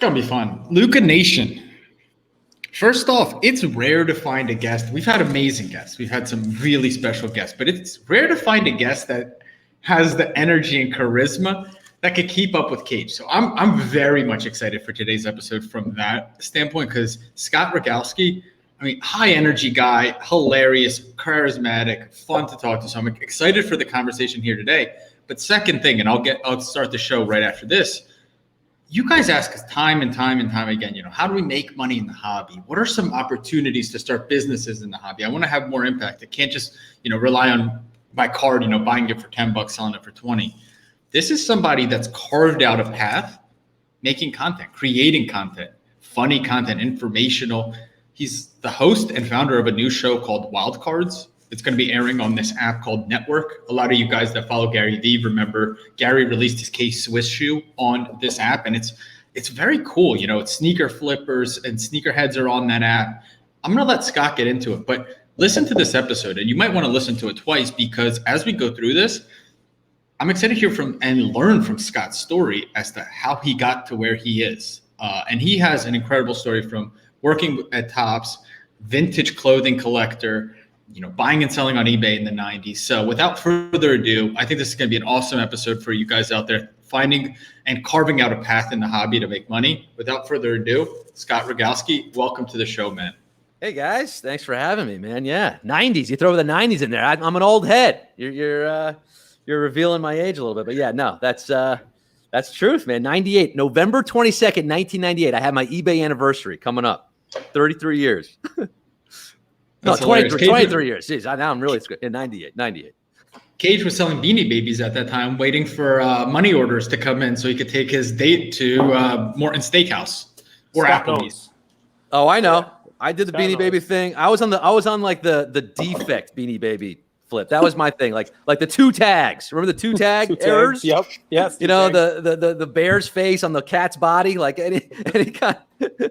Gonna be fun. Luka Nation. First off, it's rare to find a guest. We've had amazing guests. We've had some really special guests, but it's rare to find a guest that has the energy and charisma that could keep up with Cage. So I'm very much excited for today's episode from that standpoint because Scott Rogowsky, I mean, high energy guy, hilarious, charismatic, fun to talk to. So I'm excited for the conversation here today. But second thing, and I'll start the show right after this. You guys ask us time and time again, how do we make money in the hobby? What are some opportunities to start businesses in the hobby? I want to have more impact. I can't just, rely on my card, buying it for $10, selling it for 20. This is somebody that's carved out a path, making content, creating content, funny content, informational. He's the host and founder of a new show called Wild Cards. It's going to be airing on this app called Network. A lot of you guys that follow Gary Vee remember Gary released his K-Swiss shoe on this app, and it's very cool. It's sneaker flippers and sneakerheads are on that app. I'm going to let Scott get into it, but listen to this episode, and you might want to listen to it twice because as we go through this, I'm excited to hear from and learn from Scott's story as to how he got to where he is. And he has an incredible story from working at Tops, vintage clothing collector, buying and selling on eBay in the 90s. So without further ado, I think this is going to be an awesome episode for you guys out there finding and carving out a path in the hobby to make money. Without further ado, Scott Rogowsky, welcome to the show, man. Hey guys, thanks for having me, man. Yeah, 90s. You throw the 90s in there. I'm an old head. You're revealing my age a little bit, but yeah, no, that's truth, man. 98, November 22nd, 1998. I had my eBay anniversary coming up. 33 years. No, 23 years. Jeez, now I'm really in 98. Cage was selling Beanie Babies at that time, waiting for money orders to come in so he could take his date to Morton Steakhouse or Applebee's. Oh, I know. I did the Beanie Baby thing. I was on like the defect Beanie Baby flip. That was my thing. Like the two tags. Remember the two tag errors? Yep. Yes. The bear's face on the cat's body. Like any kind.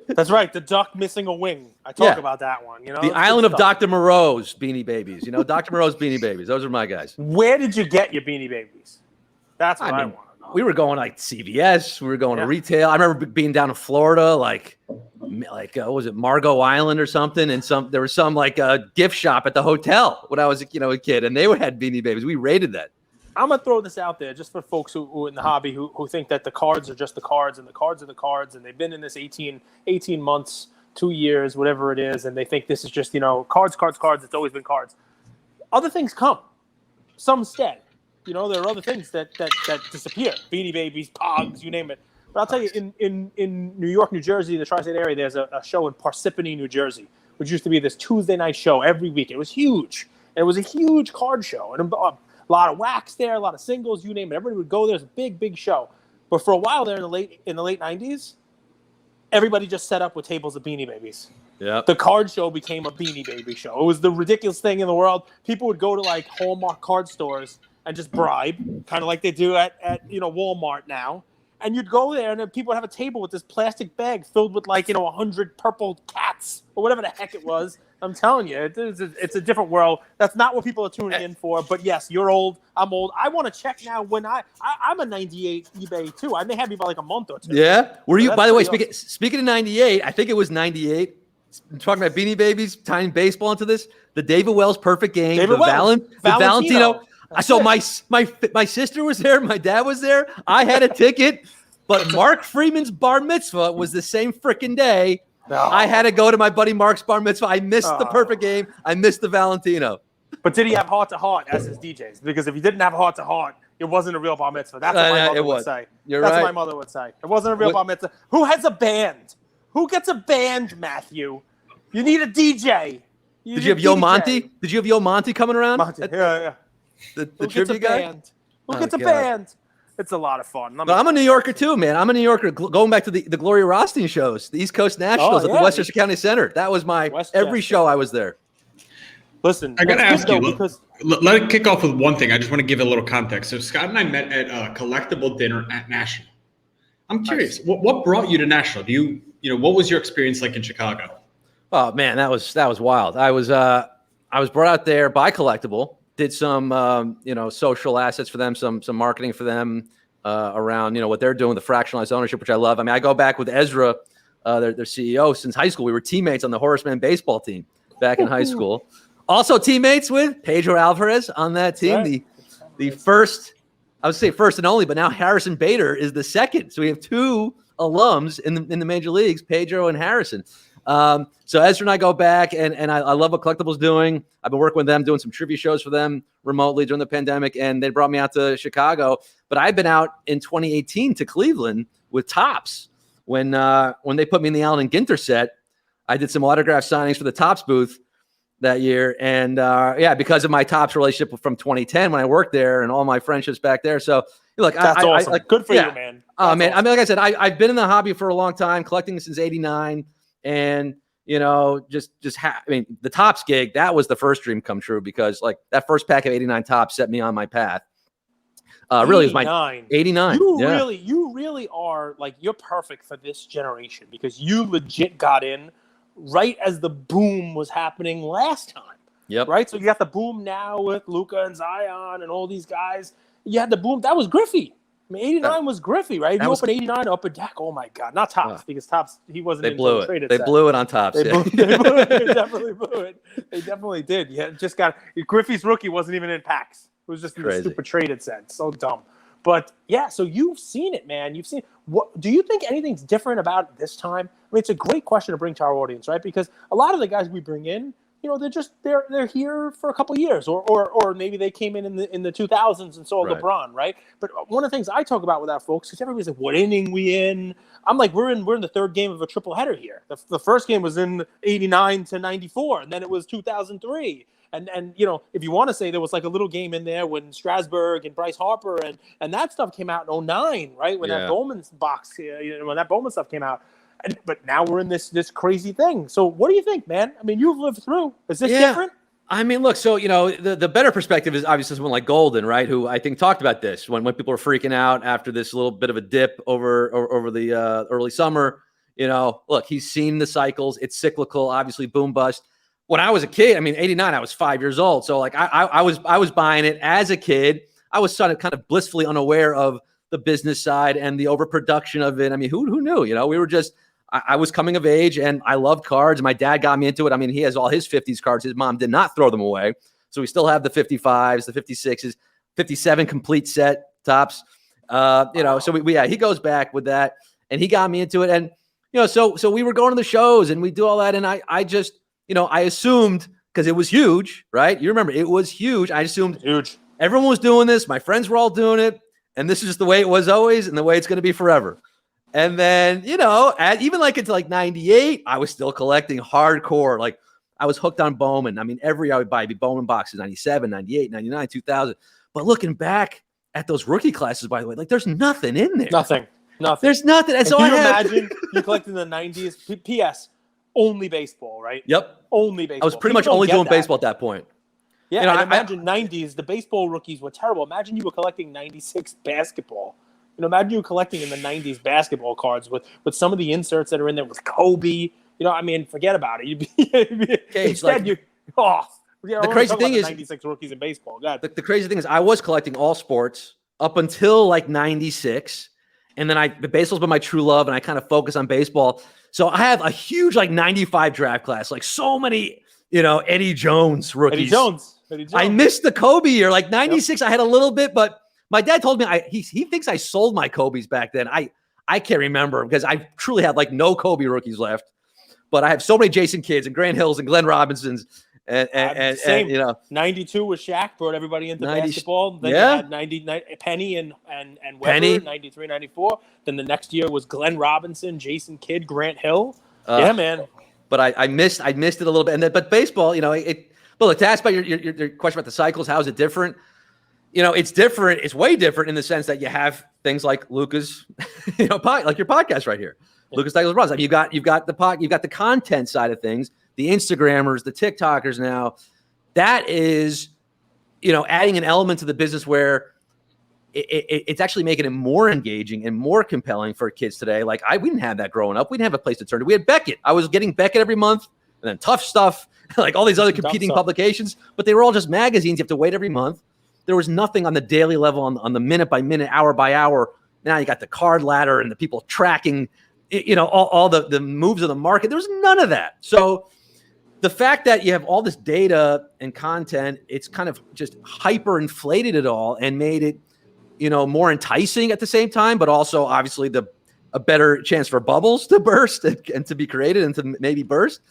That's right. The duck missing a wing. I talk about that one. The island of Dr. Moreau's Beanie Babies. Dr. Moreau's Beanie Babies. Those are my guys. Where did you get your Beanie Babies? That's what I want to know. We were going like CVS. We were going to retail. I remember being down in Florida, like what was it, Margot Island or something? And there was some gift shop at the hotel when I was a kid, and they had Beanie Babies. We raided that. I'm gonna throw this out there just for folks who in the hobby who think that the cards are just the cards and the cards are the cards, and they've been in this 18 months, 2 years, whatever it is, and they think this is just cards. It's always been cards. Other things come, some stay. There are other things that disappear. Beanie Babies, Pogs, you name it. But I'll tell you, in New York, New Jersey, the tri-state area, there's a show in Parsippany, New Jersey, which used to be this Tuesday night show every week. It was huge. And it was a huge card show. And a lot of wax there, a lot of singles, you name it. Everybody would go there. It was a big show. But for a while there in the late 90s, everybody just set up with tables of Beanie Babies. Yeah. The card show became a Beanie Baby show. It was the ridiculous thing in the world. People would go to Hallmark card stores and just bribe, kind of like they do at Walmart now. And you'd go there, and then people would have a table with this plastic bag filled with 100 purple cats or whatever the heck it was. I'm telling you, it's a different world. That's not what people are tuning in for. But yes, you're old. I'm old. I want to check now. When I'm a 98 eBay too. I may have you by a month or two. Yeah. Were you? By the way, speaking of 98, I think it was 98. I'm talking about Beanie Babies, tying baseball into this. The David Wells perfect game. The Valentino. So my sister was there. My dad was there. I had a ticket, but Mark Freeman's bar mitzvah was the same freaking day. No. I had to go to my buddy Mark's bar mitzvah. I missed the perfect game. I missed the Valentino. But did he have heart to heart as his DJs? Because if he didn't have heart to heart, it wasn't a real bar mitzvah. That's what my mother would say. That's what my mother would say. It wasn't a real bar mitzvah. Who has a band? Who gets a band, Matthew? You need a DJ. Did you have Yo Monty? Did you have Yo Monty coming around? Monty. Yeah. The trivia guy? Who gets a band? It's a lot of fun. But I'm a New Yorker too, man. I'm a New Yorker. Going back to the Gloria Rothstein shows, the East Coast Nationals at the Westchester County Center. That was my every show I was there. Listen, I got to ask you, let it kick off with one thing. I just want to give a little context. So Scott and I met at a collectible dinner at National. I'm curious, what brought you to National? What was your experience like in Chicago? Oh man, that was wild. I was brought out there by Collectible. Did some social assets for them, some marketing for them. around, what they're doing, the fractionalized ownership, which I love. I mean, I go back with Ezra, their CEO, since high school. We were teammates on the Horseman baseball team back in high school. Also teammates with Pedro Alvarez on that team. Right. The first, I would say first and only, but now Harrison Bader is the second. So we have two alums in the major leagues, Pedro and Harrison. So Ezra and I go back, and I love what Collectible's doing. I've been working with them, doing some trivia shows for them remotely during the pandemic, and they brought me out to Chicago. But I've been out in 2018 to Cleveland with Topps. When they put me in the Allen and Ginter set, I did some autograph signings for the Topps booth that year. And because of my Topps relationship from 2010 when I worked there and all my friendships back there. So look, that's awesome. Good for you, man. Oh, man. Awesome. I mean, like I said, I've been in the hobby for a long time, collecting since '89. And, the Topps gig, that was the first dream come true, because like that first pack of 89 Topps set me on my path. Really is my 89. You really are, like, you're perfect for this generation, because you legit got in right as the boom was happening last time. Yep. Right? So you got the boom now with Luka and Zion and all these guys. You had the boom. That was Griffey. I mean, 89 was Griffey, right? If you open 89 up a deck, oh my God. Not Topps, because Topps, he wasn't in the traded set. They blew it on Topps. They definitely blew it. They definitely did. Yeah, just got Griffey's rookie wasn't even in packs. It was just in the stupid traded set. So dumb. But yeah, so you've seen it, man. You've seen what do you think anything's different about this time? I mean, it's a great question to bring to our audience, right? Because a lot of the guys we bring in, they're here for a couple of years, or maybe they came in the 2000s and saw LeBron, right? But one of the things I talk about with our folks, because everybody's like, "What inning we in?" I'm like, we're in the third game of a triple header here. The first game was in 89 to 94, and then it was 2003. And if you want to say there was like a little game in there when Strasburg and Bryce Harper and that stuff came out in 09, right? When that Bowman box, when that Bowman stuff came out. But now we're in this crazy thing. So what do you think, man? I mean, you've lived through. Is this different? I mean, look, so, the better perspective is obviously someone like Golden, right? Who I think talked about this when people were freaking out after this little bit of a dip over the early summer. Look, he's seen the cycles. It's cyclical, obviously boom bust. When I was a kid, I mean, 89, I was 5 years old. So like I was buying it as a kid. I was sort of kind of blissfully unaware of the business side and the overproduction of it. I mean, who knew? We were just, I was coming of age and I loved cards. My dad got me into it. I mean, he has all his 50s cards. His mom did not throw them away. So we still have the 55s, the 56s, 57 complete set Topps. So he goes back with that and he got me into it. And, so we were going to the shows and we do all that. And I just, I assumed, because it was huge, right? You remember, it was huge. I assumed everyone was doing this. My friends were all doing it. And this is just the way it was always and the way it's going to be forever. And then, even like into like 98, I was still collecting hardcore. Like I was hooked on Bowman. I mean, every year I would buy Bowman boxes, 97, 98, 99, 2000. But looking back at those rookie classes, by the way, like there's nothing in there. Nothing. There's nothing. And so can you imagine you collecting the 90s? P.S. Only baseball, right? Yep. Only baseball. I was pretty much only doing baseball at that point. Yeah, and imagine 90s, the baseball rookies were terrible. Imagine you were collecting 96 basketball. Imagine you collecting in the 90s basketball cards with some of the inserts that are in there with Kobe. Forget about it. The crazy thing is 96 rookies in baseball. The crazy thing is I was collecting all sports up until like 96. And then baseball's been my true love and I kind of focus on baseball. So I have a huge like 95 draft class, like so many, Eddie Jones rookies. Eddie Jones. I missed the Kobe year, like 96. Yep. I had a little bit, but my dad told me he thinks I sold my Kobe's back then. I can't remember because I truly had like no Kobe rookies left, but I have so many Jason Kidds and Grant Hills and Glenn Robinsons and 92 was Shaq, brought everybody into basketball. Then you had 99 Penny and Weber, Penny. 93, 94. Then the next year was Glenn Robinson, Jason Kidd, Grant Hill. Yeah, man. But I missed it a little bit. But baseball, but look, to ask about your question about the cycles, how is it different? It's different. It's way different in the sense that you have things like Luka's, like your podcast right here. Yeah. Luka's Cycles Runs. I mean, you've got the content side of things, the Instagrammers, the TikTokers now. That is, adding an element to the business where it's actually making it more engaging and more compelling for kids today. Like we didn't have that growing up. We didn't have a place to turn to. We had Beckett. I was getting Beckett every month, and then Tough Stuff, like all these other competing publications, but they were all just magazines. You have to wait every month. There was nothing on the daily level, on the minute by minute, hour by hour Now you got the card ladder and the people tracking, all the moves of the market. There's none of that. So the fact that you have all this data and content, it's kind of just hyper inflated it all and made it, more enticing at the same time, but also obviously a better chance for bubbles to burst and to be created and to maybe burst.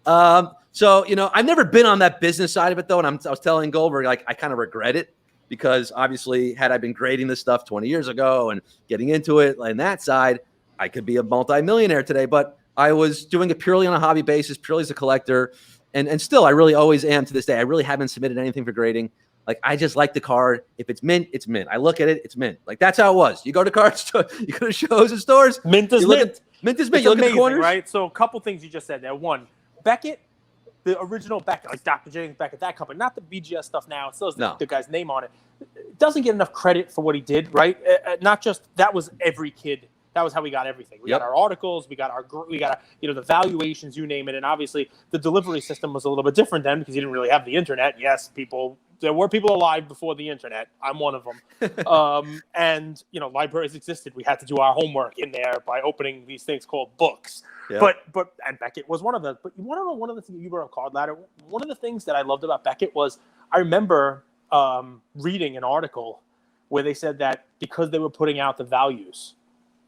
So, I've never been on that business side of it, though. And I was telling Goldberg, like, I kind of regret it because obviously had I been grading this stuff 20 years ago and getting into it on that side, I could be a multimillionaire today. But I was doing it purely on a hobby basis, purely as a collector. And still, I really always am to this day. I really haven't submitted anything for grading. Like, I just like the card. If it's mint, it's mint. I look at it, it's mint. Like, that's how it was. You go to card store, you go to shows and stores. Mint is mint. Mint is mint. It's you look amazing, at the corners. right? So a couple things you just said there. One, Beckett, the original Beckett, like Dr. James Beckett, that company, not the BGS stuff now. It still has the guy's name on it. Doesn't get enough credit for what he did, right? Not just that was every kid. That was how we got everything. We got our articles, we got the valuations, you name it. And obviously the delivery system was a little bit different then because you didn't really have the internet. Yes, there were people alive before the internet. I'm one of them. And libraries existed. We had to do our homework in there by opening these things called books. Yeah. But Beckett was one of them. But you want to know one of the things you were on Card Ladder? One of the things that I loved about Beckett was I remember reading an article where they said that because they were putting out the values,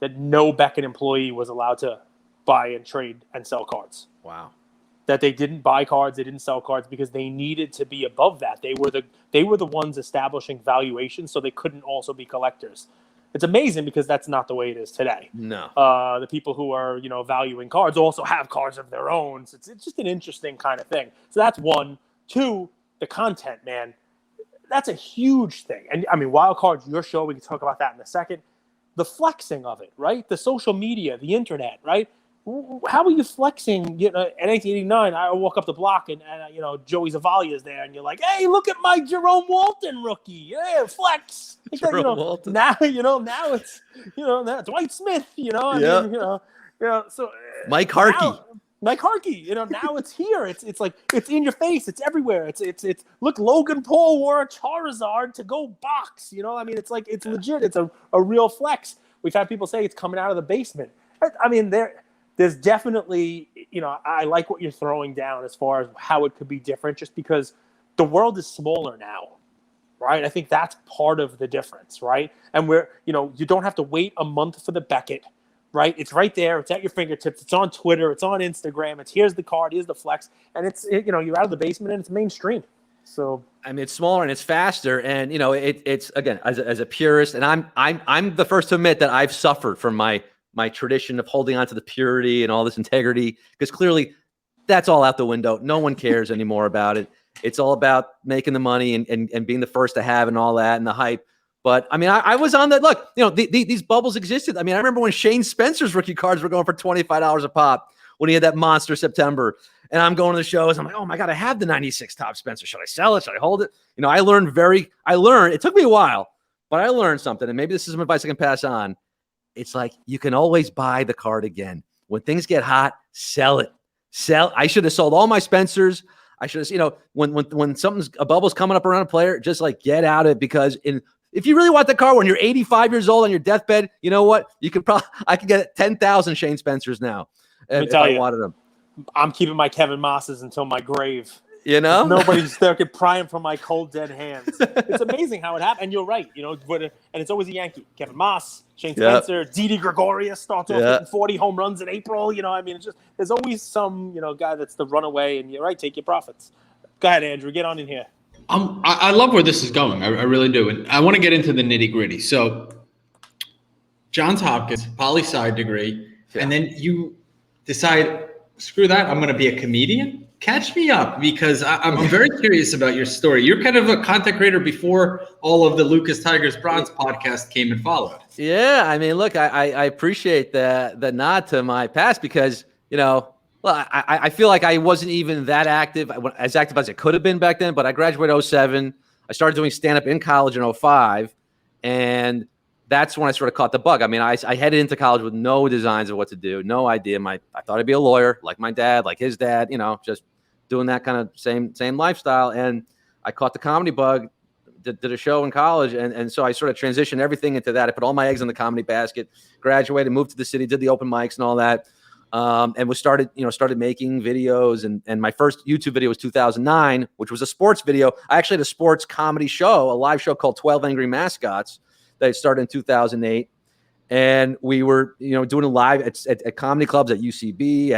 that no Beckett employee was allowed to buy and trade and sell cards. Wow. That they didn't buy cards, they didn't sell cards because they needed to be above that. They were the ones establishing valuations, so they couldn't also be collectors. It's amazing because that's not the way it is today. No. The people who are, valuing cards also have cards of their own. So it's just an interesting kind of thing. So that's one. Two, the content, man. That's a huge thing. And I mean, Wild Cards, your show, we can talk about that in a second. The flexing of it, right? The social media, the internet, right? How are you flexing? In 1989, I walk up the block and Joey Zavalia's there, and you're like, "Hey, look at my Jerome Walton rookie! Yeah, flex." Jerome Walton. Now it's now Dwight Smith. So Mike Harkey. Mike Harkey, now it's here. It's like it's in your face. It's everywhere. It's look. Logan Paul wore a Charizard to go box. It's like it's legit. It's a real flex. We've had people say it's coming out of the basement. I mean, there's definitely I like what you're throwing down as far as how it could be different, just because the world is smaller now, right? I think that's part of the difference, right? And you don't have to wait a month for the Beckett. Right, it's right there. It's at your fingertips. It's on Twitter. It's on Instagram. It's here's the card, here's the flex, and you're out of the basement and it's mainstream. So I mean, it's smaller and it's faster, and it's again as a purist, and I'm the first to admit that I've suffered from my tradition of holding on to the purity and all this integrity, because clearly that's all out the window. No one cares anymore about it. It's all about making the money and being the first to have and all that and the hype. But I mean, I was on that. Look, these bubbles existed. I mean, I remember when Shane Spencer's rookie cards were going for $25 a pop when he had that monster September. And I'm going to the shows. I'm like, oh my God, I have the 96 Top Spencer. Should I sell it? Should I hold it? I learned. It took me a while, but I learned something. And maybe this is some advice I can pass on. It's like, you can always buy the card again. When things get hot, sell it. I should have sold all my Spencers. I should have, when a bubble's coming up around a player, just like get out of it, because if you really want the car when you're 85 years old on your deathbed, you know what? I could get 10,000 Shane Spencers now if I wanted them. I'm keeping my Kevin Mosses until my grave. Nobody's there could pry him from my cold, dead hands. It's amazing how it happened. And you're right, and it's always a Yankee. Kevin Moss, Shane Spencer, Didi Gregorius starts off with 40 home runs in April. It's just there's always some guy that's the runaway, and you're right, take your profits. Go ahead, Andrew, get on in here. I love where this is going. I really do. And I want to get into the nitty gritty. So Johns Hopkins, poli-sci degree, and then you decide, screw that, I'm going to be a comedian. Catch me up, because I'm very curious about your story. You're kind of a content creator before all of the Lucas Tigers Bronze podcast came and followed. Yeah. I mean, look, I appreciate the nod to my past, because, well, I feel like I wasn't even that active, as active as I could have been back then, but I graduated in 2007. I started doing stand-up in college in 2005, and that's when I sort of caught the bug. I mean, I headed into college with no designs of what to do, no idea. I thought I'd be a lawyer, like my dad, like his dad, just doing that kind of same lifestyle. And I caught the comedy bug did a show in college, and so I sort of transitioned everything into that. I put all my eggs in the comedy basket. Graduated, moved to the city, did the open mics and all that, and was started making videos. And my first YouTube video was 2009, which was a sports video. I actually had a sports comedy show, a live show called 12 Angry Mascots that I started in 2008. And we were, doing it live at comedy clubs, at UCB,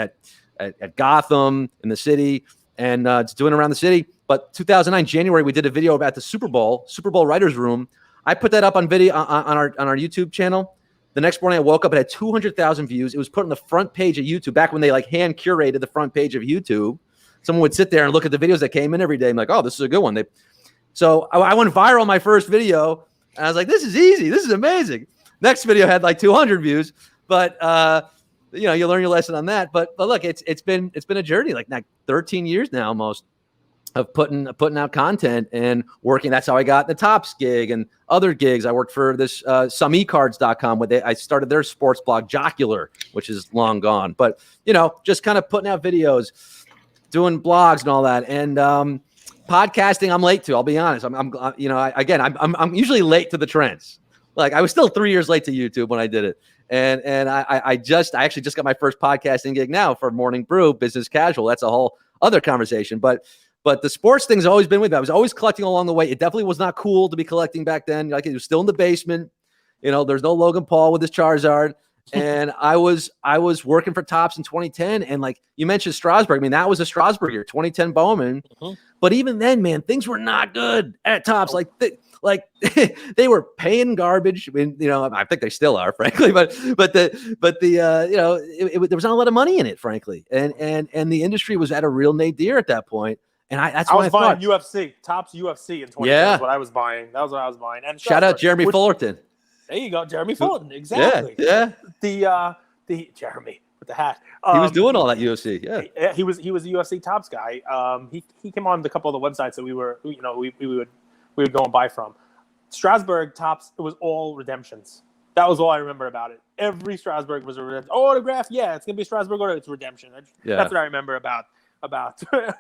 at Gotham, in the city, and doing it around the city. But 2009, January, we did a video about the Super Bowl Writers Room. I put that up on video on our YouTube channel. The next morning, I woke up, it had 200,000 views. It was put on the front page of YouTube, back when they hand curated the front page of YouTube. Someone would sit there and look at the videos that came in every day. I'm like, oh, this is a good one. So I went viral on my first video. And I was like, this is easy. This is amazing. Next video had like 200 views, but you learn your lesson on that. But look, it's been a journey, like 13 years now almost, of putting out content and working. That's how I got the Tops gig and other gigs. I worked for this someecards.com where I started their sports blog, Jocular, which is long gone. But just kind of putting out videos, doing blogs and all that, and podcasting. I'm late to. I'll be honest. I'm usually late to the trends. Like, I was still 3 years late to YouTube when I did it. And I actually just got my first podcasting gig now for Morning Brew, Business Casual. That's a whole other conversation. But the sports thing's always been with me. I was always collecting along the way. It definitely was not cool to be collecting back then. Like, it was still in the basement. There's no Logan Paul with his Charizard. And I was working for Tops in 2010. And like you mentioned Strasburg. I mean, that was a Strasburg year, 2010 Bowman. Mm-hmm. But even then, man, things were not good at Tops. Like they were paying garbage. I mean, I think they still are, frankly. But there was not a lot of money in it, frankly. And the industry was at a real nadir at that point. And I was buying UFC, Tops UFC in 2010 is what I was buying. That was what I was buying. And shout out Jeremy Fullerton. There you go, Jeremy Fullerton. Exactly. Yeah. The Jeremy with the hat. He was doing all that UFC. Yeah. He was a UFC Tops guy. He came on a couple of the websites that we would go and buy from. Strasburg Tops, it was all redemptions. That was all I remember about it. Every Strasburg was a redemption. Autograph, yeah, it's gonna be a Strasburg autograph. It's redemption. That's what I remember about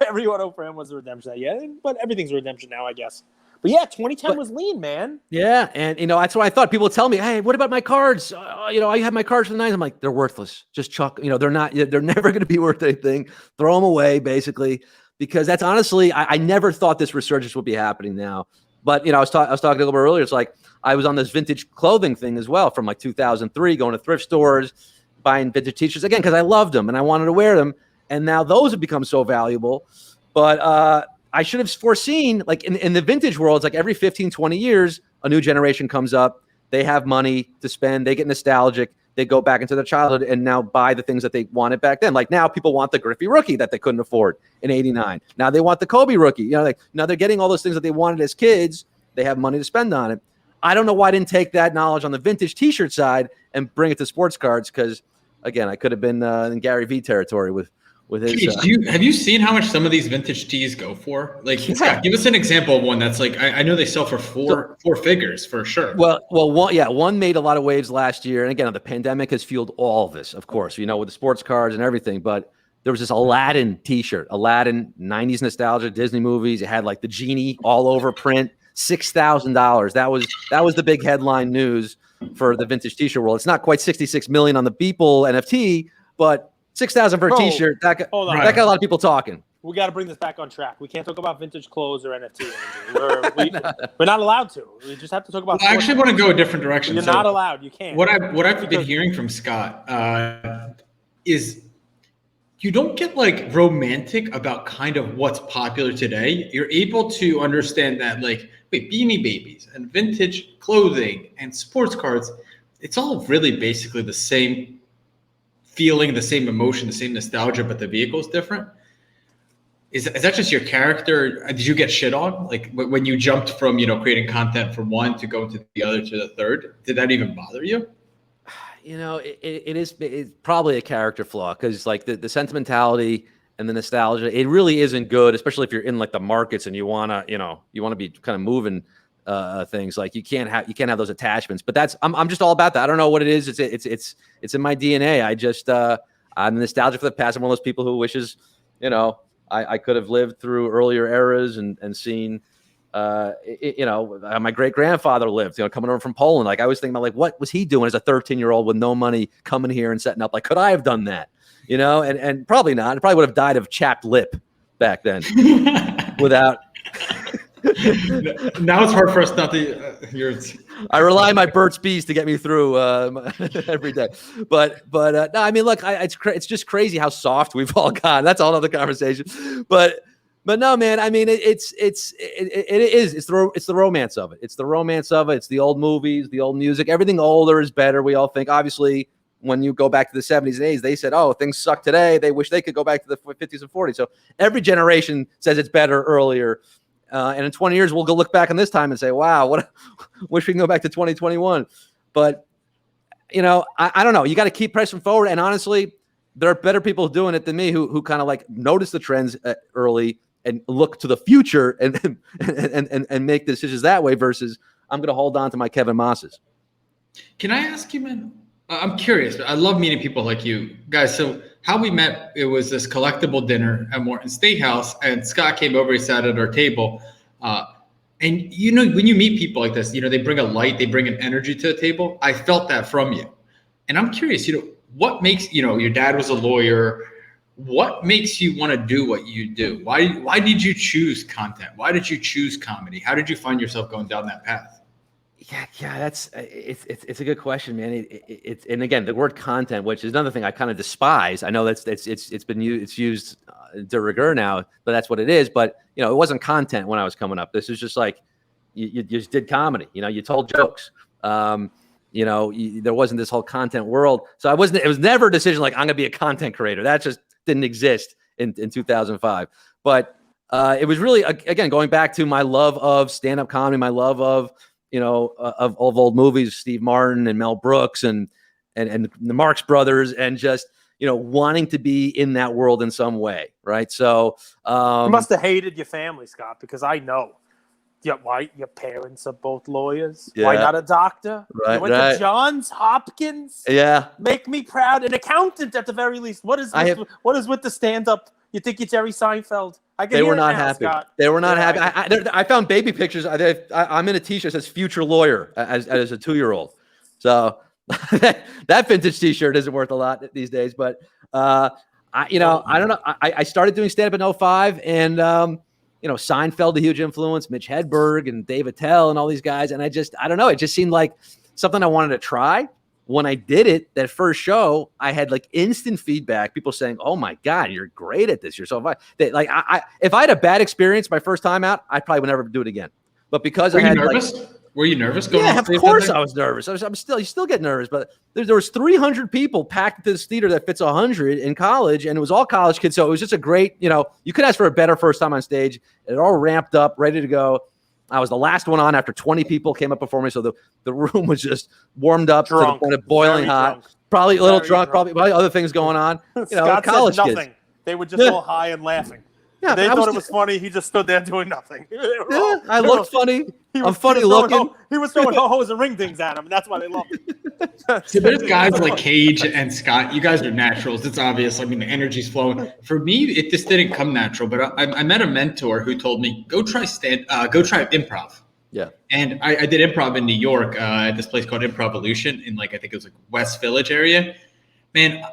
every auto for him was a redemption. Yeah, but everything's a redemption now, I guess. But yeah, 2010 was lean, man. Yeah, and that's what I thought. People would tell me, "Hey, what about my cards? I have my cards for the 9s." I'm like, they're worthless. Just chuck. They're not. They're never going to be worth anything. Throw them away, basically, because that's honestly, I never thought this resurgence would be happening now. But I was talking a little bit earlier. It's like I was on this vintage clothing thing as well from like 2003, going to thrift stores, buying vintage t-shirts again because I loved them and I wanted to wear them. And now those have become so valuable. But I should have foreseen, like in the vintage world, it's like every 15, 20 years, a new generation comes up. They have money to spend. They get nostalgic. They go back into their childhood and now buy the things that they wanted back then. Like now people want the Griffey rookie that they couldn't afford in 89. Now they want the Kobe rookie. Now they're getting all those things that they wanted as kids. They have money to spend on it. I don't know why I didn't take that knowledge on the vintage t-shirt side and bring it to sports cards because, again, I could have been in Gary Vee territory with his. Have you seen how much some of these vintage tees go for? Like, Scott, give us an example of one that's like I know they sell for four figures for sure. Well, one made a lot of waves last year, and again, the pandemic has fueled all of this, of course. With the sports cards and everything. But there was this Aladdin T-shirt, Aladdin 90s nostalgia, Disney movies. It had like the genie all over print, $6,000. That was the big headline news for the vintage T-shirt world. It's not quite 66 million on the Beeple NFT, but 6,000 for a T-shirt. That got a lot of people talking. We got to bring this back on track. We can't talk about vintage clothes or NFT. We're not allowed to. We just have to talk about. I actually want to go a different direction. You're not allowed. You can't. What I've been hearing from Scott is you don't get like romantic about kind of what's popular today. You're able to understand that Beanie Babies and vintage clothing and sports cards, it's all really basically the same feeling, the same emotion, the same nostalgia, but the vehicle's different. Is that just your character? Did you get shit on? Like when you jumped from, creating content from one to go to the other to the third? Did that even bother you? It's probably a character flaw because like the sentimentality and the nostalgia, it really isn't good, especially if you're in like the markets and you want to be kind of moving things. Like you can't have those attachments, but I'm just all about that. I don't know what it is. It's in my DNA. I'm nostalgic for the past. I'm one of those people who wishes, I could have lived through earlier eras and seen, my great grandfather lived, coming over from Poland. Like I was thinking about like, what was he doing as a 13-year-old with no money coming here and setting up? Like, could I have done that? And probably not. I probably would have died of chapped lip back then without. Now it's hard for us not to hear. I rely on my Burt's Bees to get me through every day. But no, I mean, look, it's just crazy how soft we've all gotten. That's all another conversation. But no, man, I mean, it's the romance of it. It's the romance of it. It's the old movies, the old music. Everything older is better. We all think, obviously, when you go back to the 70s and 80s, they said, oh, things suck today. They wish they could go back to the 50s and 40s. So every generation says it's better earlier. And in 20 years, we'll go look back on this time and say, wow, wish we can go back to 2021. But, I don't know. You got to keep pressing forward. And honestly, there are better people doing it than me who kind of like notice the trends early and look to the future and make decisions that way versus I'm going to hold on to my Kevin Mosses. Can I ask you, man? I'm curious. I love meeting people like you guys. So how we met, it was this collectible dinner at Morton Steakhouse, and Scott came over, he sat at our table. And when you meet people like this, they bring a light, they bring an energy to the table. I felt that from you. And I'm curious, what makes, your dad was a lawyer. What makes you want to do what you do? Why did you choose content? Why did you choose comedy? How did you find yourself going down that path? Yeah, that's it's a good question, man. And again, the word content, which is another thing I kind of despise. I know it's used de rigueur now, but that's what it is. But it wasn't content when I was coming up. This is just like you just did comedy. You told jokes. There wasn't this whole content world. So it was never a decision like I'm gonna be a content creator. That just didn't exist in 2005. But it was really, again, going back to my love of stand-up comedy, my love of of old movies, Steve Martin and Mel Brooks and the Marx Brothers, and just wanting to be in that world in some way, right? So you must have hated your family, Scott, because I know. Yeah, why your parents are both lawyers? Yeah. Why not a doctor? Right, you went to Johns Hopkins. Yeah, make me proud. An accountant at the very least. What is with the stand-up? You think you're Jerry Seinfeld? They were not happy. Scott. They were not happy. I found baby pictures. I'm in a T-shirt that says "Future Lawyer" as a 2-year-old. So that vintage T-shirt isn't worth a lot these days. But I don't know. I started doing stand-up in 2005, and Seinfeld, a huge influence, Mitch Hedberg and Dave Attell and all these guys. And I don't know. It just seemed like something I wanted to try. When I did it, that first show, I had like instant feedback. People saying, "Oh my God, you're great at this. You're so fun." If I had a bad experience my first time out, I probably would never do it again. But because were you nervous? Were you nervous going? Yeah, of course I was nervous. You still get nervous. But there was 300 people packed into this theater that fits 100 in college, and it was all college kids. So it was just a great, you could ask for a better first time on stage. It all ramped up, ready to go. I was the last one on after 20 people came up before me. So the room was just warmed up to the point of boiling hot. Drunk. Probably a little drunk, probably other things going on. Scott college said nothing. Kids. They were just all high and laughing. Yeah, they thought it was funny. He just stood there doing nothing. I looked funny. I'm funny looking. He was throwing ho-hos and ring things at him, and that's why they loved him. So there's guys like Cage and Scott. You guys are naturals. It's obvious. I mean, the energy's flowing. For me, it just didn't come natural. But I met a mentor who told me, go try improv. Yeah. And I did improv in New York at this place called Improvolution in I think it was West Village area. Man,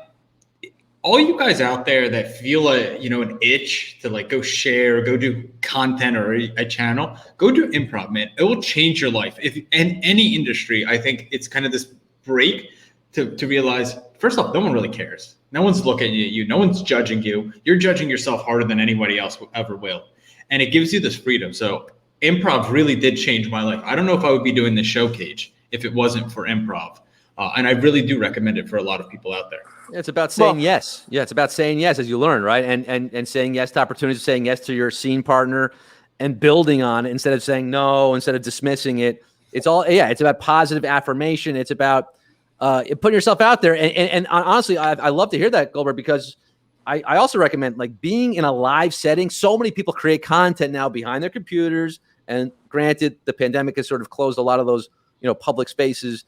all you guys out there that feel an itch to go share, go do content or a channel, go do improv, man. It will change your life. If in any industry, I think it's kind of this break to realize, first off, no one really cares. No one's looking at you. No one's judging you. You're judging yourself harder than anybody else ever will. And it gives you this freedom. So improv really did change my life. I don't know if I would be doing this show, Cage, if it wasn't for improv. And I really do recommend it for a lot of people out there. It's about saying yes. Yeah, it's about saying yes as you learn, right? And saying yes to opportunities, saying yes to your scene partner and building on it instead of saying no, instead of dismissing it. It's about positive affirmation. It's about putting yourself out there. And honestly, I love to hear that, Goldberg, because I also recommend being in a live setting. So many people create content now behind their computers. And granted, the pandemic has sort of closed a lot of those, public spaces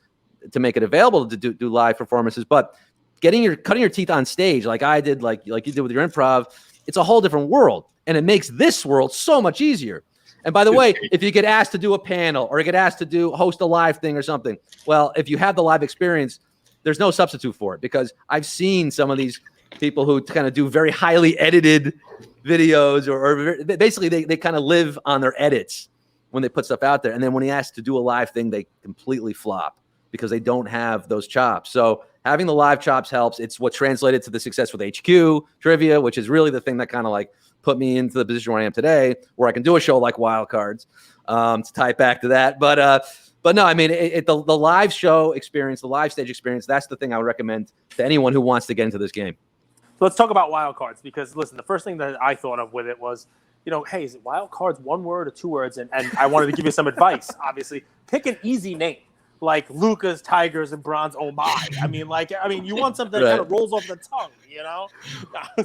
to make it available to do live performances. But cutting your teeth on stage, like I did, like you did with your improv, it's a whole different world. And it makes this world so much easier. And by the way, if you get asked to do a panel or get asked to host a live thing or something, well, if you have the live experience, there's no substitute for it, because I've seen some of these people who kind of do very highly edited videos or basically they kind of live on their edits when they put stuff out there. And then when he asks to do a live thing, they completely flop because they don't have those chops. So having the live chops helps. It's what translated to the success with HQ trivia, which is really the thing that kind of like put me into the position where I am today, where I can do a show like Wild Cards, to tie it back to that. But no, I mean, the live show experience, the live stage experience, that's the thing I would recommend to anyone who wants to get into this game. So let's talk about Wild Cards, because listen, the first thing that I thought of with it was, hey, is it Wild Cards 1 word or 2 words? And I wanted to give you some advice. Obviously, pick an easy name like Luka's Tigers and Bronze. Oh my! I mean, you want something that kind of rolls off the tongue,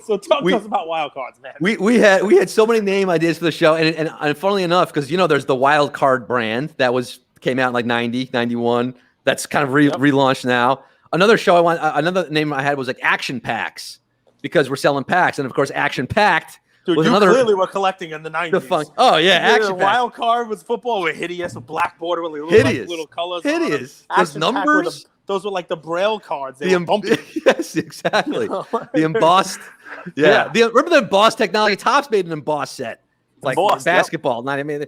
So talk to us about Wild Cards, man. We had so many name ideas for the show, and funnily enough, because there's the Wild Card brand that came out in like 90, 91. That's kind of relaunched now. Another name I had was like Action Packs, because we're selling packs, and of course Action Packed. Dude, you clearly were collecting in the 90s. Oh, yeah, Action Pack. Wild Card was football with hideous, with black border with little colors. Hideous. Those numbers. Those were like the Braille cards. They were bumpy. Yes, exactly. The embossed. Yeah. Remember the embossed technology? Topps made an embossed set. Like embossed, basketball. Yep. I mean,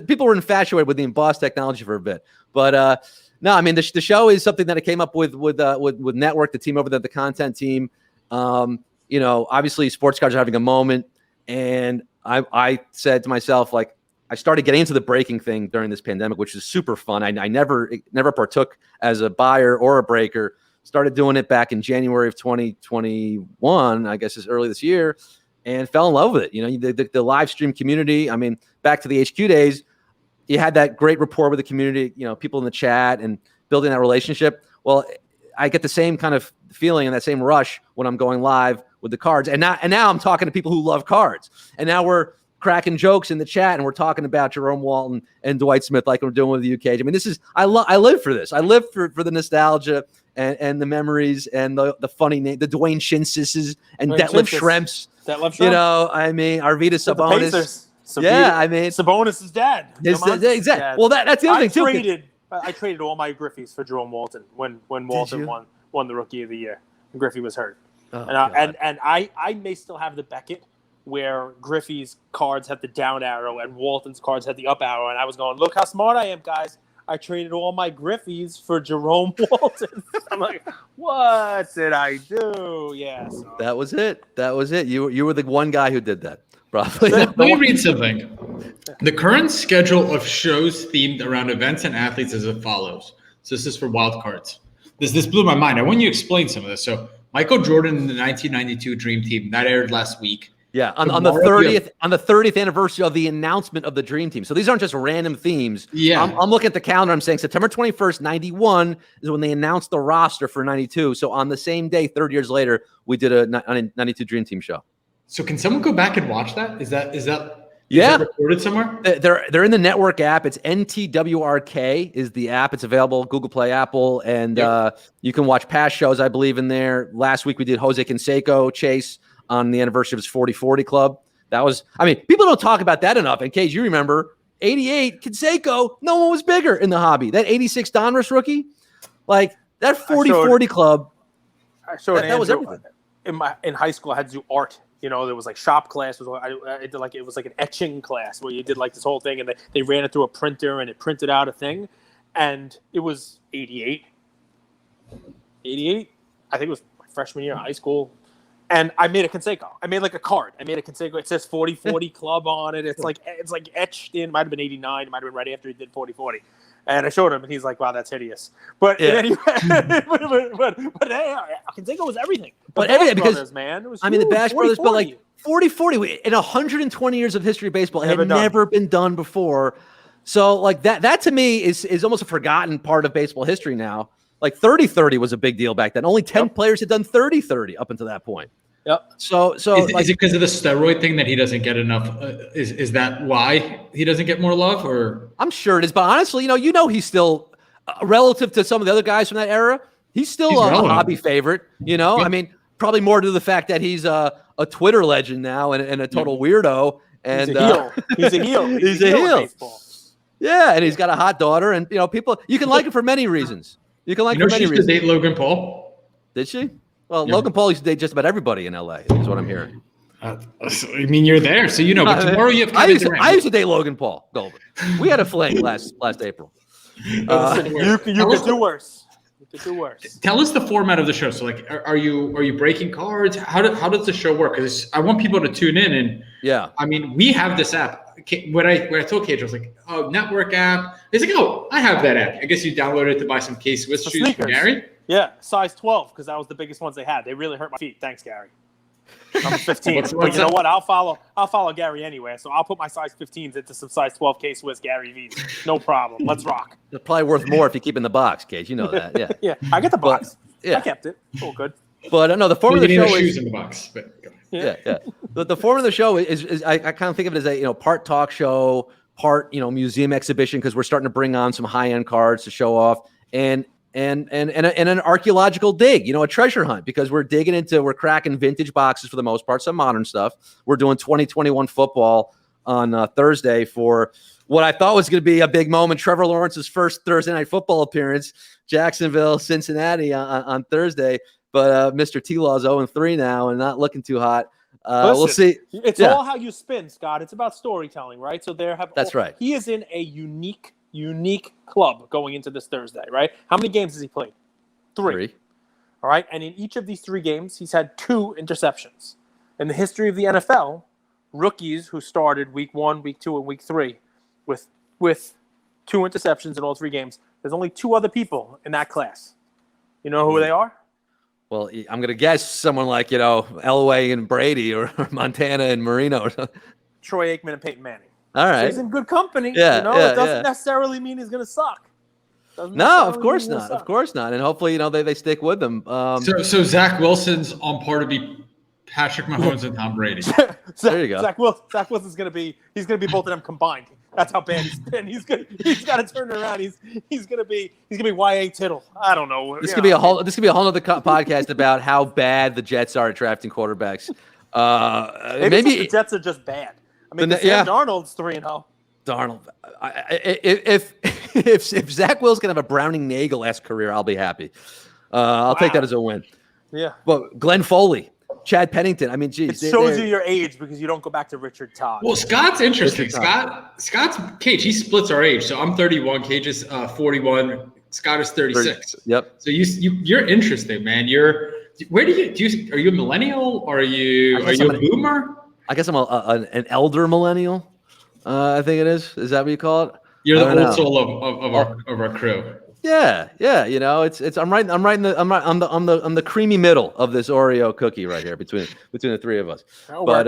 people were infatuated with the embossed technology for a bit. But no, I mean, the show is something that I came up with Network, the team over there, the content team. Obviously sports cards are having a moment. And I said to myself, like, I started getting into the breaking thing during this pandemic, which is super fun. I never partook as a buyer or a breaker. Started doing it back in January of 2021, I guess is early this year, and fell in love with it. The live stream community. I mean, back to the HQ days, you had that great rapport with the community, people in the chat and building that relationship. Well, I get the same kind of feeling and that same rush when I'm going live with the cards. And now I'm talking to people who love cards. And now we're cracking jokes in the chat and we're talking about Jerome Walton and Dwight Smith like we're doing with the UK. I mean, I live for this. I live for the nostalgia and the memories and the funny name, the Dwayne Shinsis and Detlef Schrempf. I mean, Arvydas Sabonis. I mean, Sabonis' dad. Exactly. Well, that's the other thing too. I traded all my Griffeys for Jerome Walton when Walton won the Rookie of the Year and Griffey was hurt. Oh, and I may still have the Beckett where Griffey's cards had the down arrow and Walton's cards had the up arrow, and I was going, look how smart I am, guys. I traded all my Griffeys for Jerome Walton. I'm like, what did I do? Yeah. So. That was it. You were the one guy who did that. Probably. Let me read something. The current schedule of shows themed around events and athletes is as follows. So this is for Wild Cards. This blew my mind. I want you to explain some of this. So Michael Jordan in the 1992 Dream Team, that aired last week. Yeah, on the 30th anniversary of the announcement of the Dream Team. So these aren't just random themes. Yeah, I'm looking at the calendar. I'm saying September 21st, 91 is when they announced the roster for 92. So on the same day, 30 years later, we did a 92 Dream Team show. So can someone go back and watch that? Is that recorded somewhere? They're in the Network app. It's NTWRK is the app. It's available Google Play, Apple, and you can watch past shows, I believe, in there. Last week we did Jose Canseco Chase on the anniversary of his 40-40 club. That was, I mean, people don't talk about that enough. In case you remember, 88 Canseco, no one was bigger in the hobby. That 86 Donruss rookie, like that 40-40 club. I showed that was everything. In high school, I had to do art. There was like shop class. It was like an etching class where you did like this whole thing, and they ran it through a printer and it printed out a thing, and it was 88. I think it was my freshman year of high school, and I made a Canseco. I made like a card. I made a Canseco. It says 40-40 club on it. It's like etched in. Might have been 89. It might have been right after he did 40-40. And I showed him, and he's like, "Wow, that's hideous." But anyway, but hey, Canseco was everything. But everything because man, it was. I mean, the Bash Brothers, but like 40-40 in 120 years of history of baseball, it had never been done before. So like that to me is almost a forgotten part of baseball history now. Like 30-30 was a big deal back then. Only 10 players had done 30-30 up until that point. Yep. So is it because of the steroid thing that he doesn't get enough? Is that why he doesn't get more love? Or I'm sure it is, but honestly, he's still relative to some of the other guys from that era. He's still a hobby favorite. I mean, probably more to the fact that he's a Twitter legend now and a total weirdo, And he's a heel. He's a heel. He's a heel. Baseball. Yeah, and he's got a hot daughter, and people you can like him for many reasons. You can like him for many reasons. She used to date Logan Paul. Did she? Well, yeah. Logan Paul used to date just about everybody in LA, is what I'm hearing. I mean, you're there, so you know. But tomorrow you have Kevin Durant. I used to date Logan Paul Goldberg. We had a fling last April. You could do worse. You could do worse. Tell us the format of the show. So, like, are you breaking cards? How does the show work? Because I want people to tune in. And yeah, I mean, we have this app. When I told Cage, I was like, "Oh, network app." He's like, "Oh, I have that app." I guess you downloaded it to buy some K-Swiss shoes for Gary. Yeah, size 12 because that was the biggest ones they had. They really hurt my feet. Thanks, Gary. I'm 15. But you know what? I'll follow Gary anyway. So I'll put my size 15s into some size 12 K-Swiss Gary V's. No problem. Let's rock. They're probably worth more if you keep in the box, Cage. You know that. Yeah. Yeah, I get the box. But, yeah. I kept it. All good. But no, the format of the show is shoes in the box. But yeah. The format of the show is I kind of think of it as a part talk show, part museum exhibition because we're starting to bring on some high end cards to show off and an archaeological dig, a treasure hunt because we're cracking vintage boxes for the most part, some modern stuff. We're doing 2021 football on Thursday for what I thought was going to be a big moment. Trevor Lawrence's first Thursday night football appearance, Jacksonville, Cincinnati on Thursday. But Mr. T-Law's 0-3 now and not looking too hot. We'll see. It's all how you spin, Scott. It's about storytelling, right? So that's right. He is in a unique club going into this Thursday, right? How many games has he played? Three. All right. And in each of these 3 games, he's had 2 interceptions. In the history of the NFL, rookies who started week 1, week 2, and week 3 with 2 interceptions in all 3 games, there's only 2 other people in that class. You know who they are? Well, I'm going to guess someone like, Elway and Brady or Montana and Marino. Troy Aikman and Peyton Manning. All right. So he's in good company. Yeah, it doesn't necessarily mean he's going to suck. No, of course not. Of course not. And hopefully, they stick with them. So Zach Wilson's on par to be Patrick Mahomes and Tom Brady. There you go. Zach Wilson's going to be both of them combined. That's how bad he's been. He's got to turn around. He's going to be YA Tittle. I don't know. This could be a whole other podcast about how bad the Jets are at drafting quarterbacks. Maybe the Jets are just bad. I mean, Darnold's 3-0. Darnold. If Zach Wills can have a Browning Nagel-esque career, I'll be happy. I'll take that as a win. Yeah. But Glenn Foley, Chad Pennington. I mean, geez. It shows you your age because you don't go back to Richard Todd. Well, Scott's interesting. Scott's Cage. He splits our age. So I'm 31. Cage is 41. Scott is 36. Yep. So you're interesting, man. Are you a millennial or are you a boomer? I guess I'm an elder millennial. I think it is. Is that what you call it? You're the old soul of our crew. Yeah. It's I'm on the creamy middle of this Oreo cookie right here between the 3 of us. But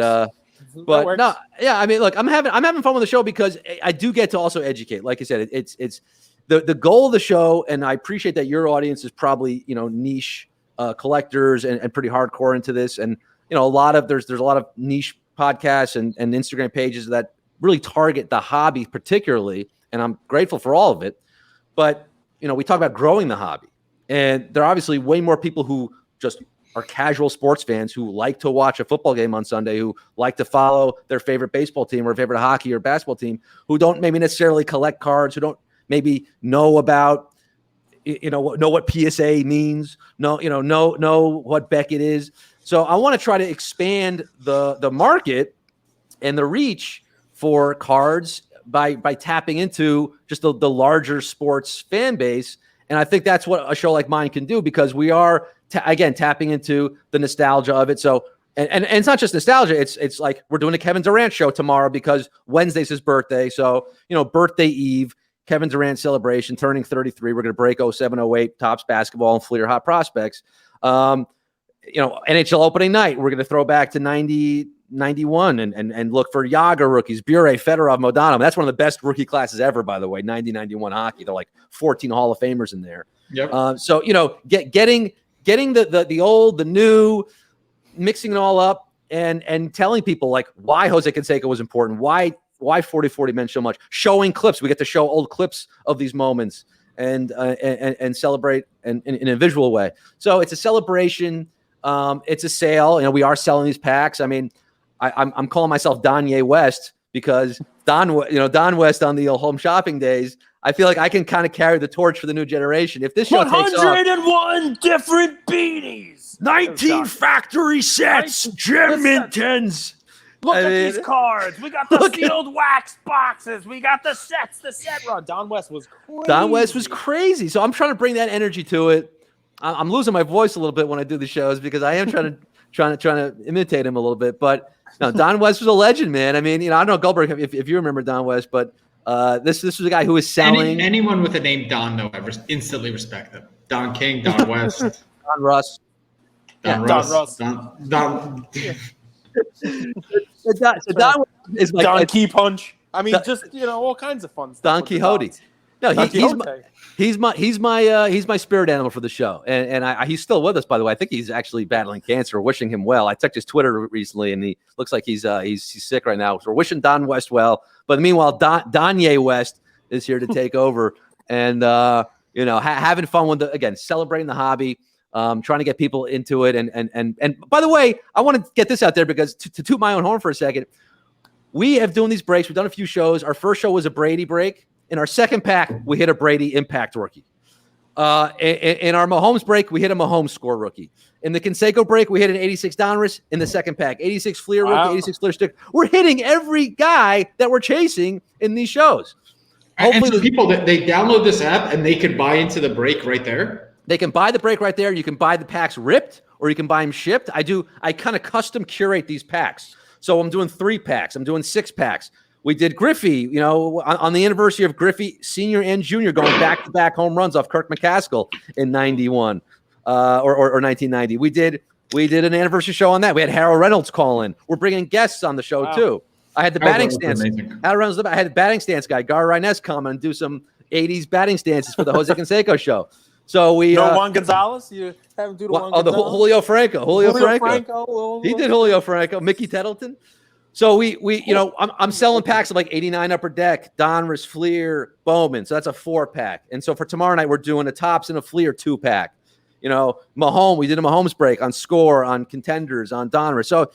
no, yeah. I mean, look, I'm having fun with the show because I do get to also educate. Like I said, it's the goal of the show, and I appreciate that your audience is probably niche collectors and pretty hardcore into this, and there's a lot of niche podcasts and Instagram pages that really target the hobby particularly, and I'm grateful for all of it. But we talk about growing the hobby, and there are obviously way more people who just are casual sports fans who like to watch a football game on Sunday, who like to follow their favorite baseball team or favorite hockey or basketball team, who don't maybe necessarily collect cards, who don't maybe know about, know what PSA means, know what Beckett is. So I want to try to expand the market and the reach for cards by tapping into just the larger sports fan base. And I think that's what a show like mine can do, because we are tapping into the nostalgia of it. So, and it's not just nostalgia. It's like we're doing a Kevin Durant show tomorrow because Wednesday's his birthday. So, birthday eve, Kevin Durant celebration, turning 33. We're going to break 07-08 Topps basketball and Fleer hot prospects. NHL opening night, we're going to throw back to 90-91 and look for Yager rookies, Bure, Fedorov, Modano. That's one of the best rookie classes ever, by the way, 90-91 hockey. They're like 14 Hall of Famers in there. Yep. So, getting the old, the new, mixing it all up and telling people like why Jose Canseco was important, why 40-40 meant so much, showing clips. We get to show old clips of these moments and celebrate in a visual way. So it's a celebration. It's a sale. We are selling these packs. I mean, I'm calling myself Donye West because Don West on the home shopping days. I feel like I can kind of carry the torch for the new generation. If this show takes off, 101 different beanies, 19 factory sets, Gem Mintons. Look at these cards. We got the sealed wax boxes. We got the sets. The set run. Don West was crazy. So I'm trying to bring that energy to it. I'm losing my voice a little bit when I do the shows because I am trying to imitate him a little bit. But no, Don West was a legend, man. I mean, I don't know, Goldberg, if you remember Don West, but this was a guy who was selling. Anyone with the name Don, though, I instantly respect them. Don King, Don West, Don Russ, Don Russ. Don. So Don is like Don Key Punch. I mean, just all kinds of fun stuff. Don Quixote. No, he's my spirit animal for the show, and he's still with us, by the way. I think he's actually battling cancer. Wishing him well. I checked his Twitter recently, and he looks like he's sick right now. So we're wishing Don West well. But meanwhile, Donye West is here to take over, and having fun with celebrating the hobby, trying to get people into it, and by the way, I want to get this out there because to toot my own horn for a second, we have doing these breaks. We've done a few shows. Our first show was a Brady break. In our second pack, we hit a Brady impact rookie. In our Mahomes break, we hit a Mahomes score rookie. In the Canseco break, we hit an 86 Donruss in the second pack. 86 Fleer rookie, 86 Fleer stick. We're hitting every guy that we're chasing in these shows. Hopefully, and people that they download this app and they could buy into the break right there. They can buy the break right there. You can buy the packs ripped, or you can buy them shipped. I kind of custom curate these packs. So I'm doing 3 packs. I'm doing 6 packs. We did Griffey, on the anniversary of Griffey Sr. and Jr. going back-to-back home runs off Kirk McCaskill in 91 or 1990. We did an anniversary show on that. We had Harold Reynolds call in. We're bringing guests on the show, too. I had the batting stance. I had the batting stance guy, Gar Rines, come and do some 80s batting stances for the Jose Canseco show. So we Juan Gonzalez. You have him do the Juan Gonzalez? The Julio Franco. He did Julio Franco. Mickey Tettleton. So I'm selling packs of like 89 Upper Deck, Donruss, Fleer, Bowman. So that's a 4-pack. And so for tomorrow night, we're doing a Topps and a Fleer 2-pack. Mahomes. We did a Mahomes break on Score, on Contenders, on Donruss. So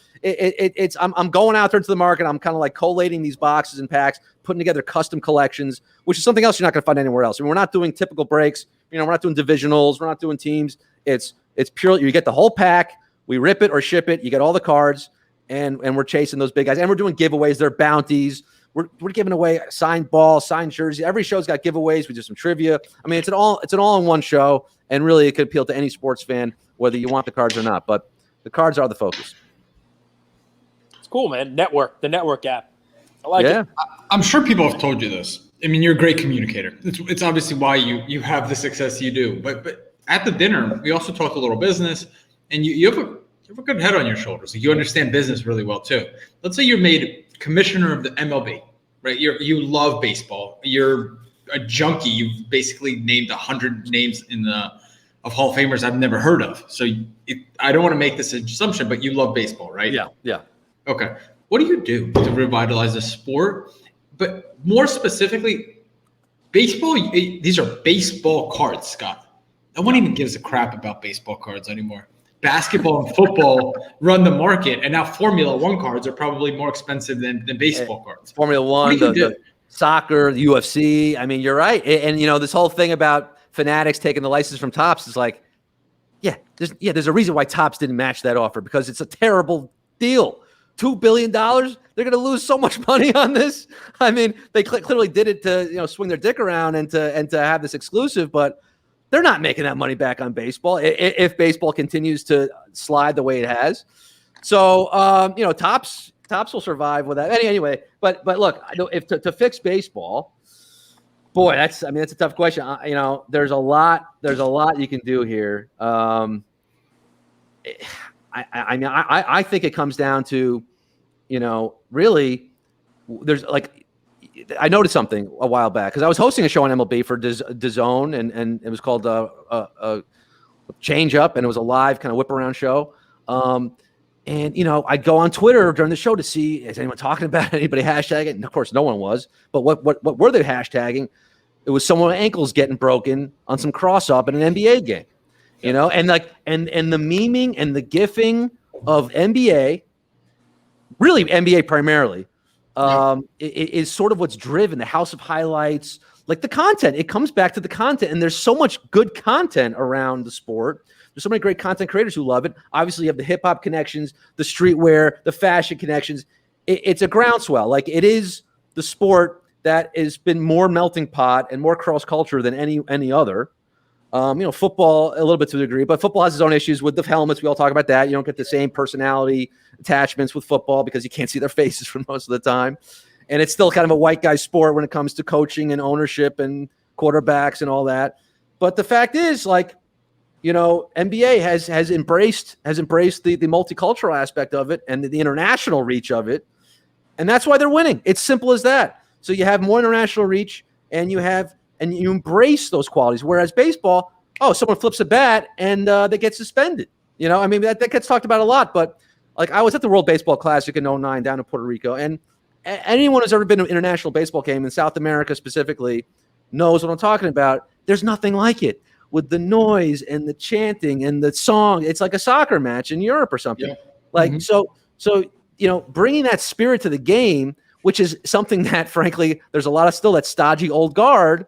I'm going out there to the market. I'm kind of like collating these boxes and packs, putting together custom collections, which is something else you're not going to find anywhere else. I mean, we're not doing typical breaks. We're not doing divisionals. We're not doing teams. It's purely you get the whole pack. We rip it or ship it. You get all the cards. And we're chasing those big guys, and we're doing giveaways. They're bounties. We're giving away signed ball, signed jersey. Every show's got giveaways. We do some trivia. I mean, it's an all-in-one show, and really, it could appeal to any sports fan, whether you want the cards or not. But the cards are the focus. It's cool, man. The network app. I like it. I'm sure people have told you this. I mean, you're a great communicator. It's obviously why you have the success you do. But at the dinner, we also talked a little business, and you have a good head on your shoulders. You understand business really well too. Let's say you're made commissioner of the MLB, right? You love baseball. You're a junkie. You've basically named 100 names of Hall of Famers I've never heard of. So I don't want to make this assumption, but you love baseball, right? Yeah. Okay. What do you do to revitalize the sport? But more specifically, baseball. These are baseball cards, Scott. No one even gives a crap about baseball cards anymore. Basketball and football run the market, and now Formula One cards are probably more expensive than baseball cards. Formula One, the soccer, the UFC. I mean, you're right. And this whole thing about Fanatics taking the license from Topps is like, there's a reason why Topps didn't match that offer, because it's a terrible deal. $2 billion. They're going to lose so much money on this. I mean, they clearly did it to swing their dick around and to have this exclusive, but they're not making that money back on baseball if baseball continues to slide the way it has. So, Topps will survive with that. Anyway, but look, if to fix baseball, boy, that's a tough question. There's a lot you can do here. I think it comes down to, really, there's like. I noticed something a while back because I was hosting a show on MLB for DAZN, and it was called Change Up, and it was a live kind of whip around show. And I'd go on Twitter during the show to see, is anyone talking about it? Anybody hashtagging it? And of course, no one was. But what were they hashtagging? It was someone's ankles getting broken on some cross up in an NBA game, and the memeing and the gifing of NBA really NBA primarily, is sort of what's driven the house of highlights, like the content. It comes back to the content, and there's so much good content around the sport. There's so many great content creators who love it. Obviously, you have the hip hop connections, the streetwear, the fashion connections. It's a groundswell. Like, it is the sport that has been more melting pot and more cross culture than any other. Football a little bit to a degree, but football has its own issues with the helmets. We all talk about that. You don't get the same personality attachments with football because you can't see their faces for most of the time. And it's still kind of a white guy sport when it comes to coaching and ownership and quarterbacks and all that. But the fact is, like, NBA has embraced the multicultural aspect of it and the international reach of it. And that's why they're winning. It's simple as that. So you have more international reach, and you embrace those qualities. Whereas baseball, someone flips a bat and they get suspended. That gets talked about a lot. But like, I was at the World Baseball Classic in 2009 down in Puerto Rico, and anyone who's ever been to an international baseball game in South America specifically knows what I'm talking about. There's nothing like it, with the noise and the chanting and the song. It's like a soccer match in Europe or something. Yeah. Like, so bringing that spirit to the game, which is something that, frankly, there's a lot of still that stodgy old guard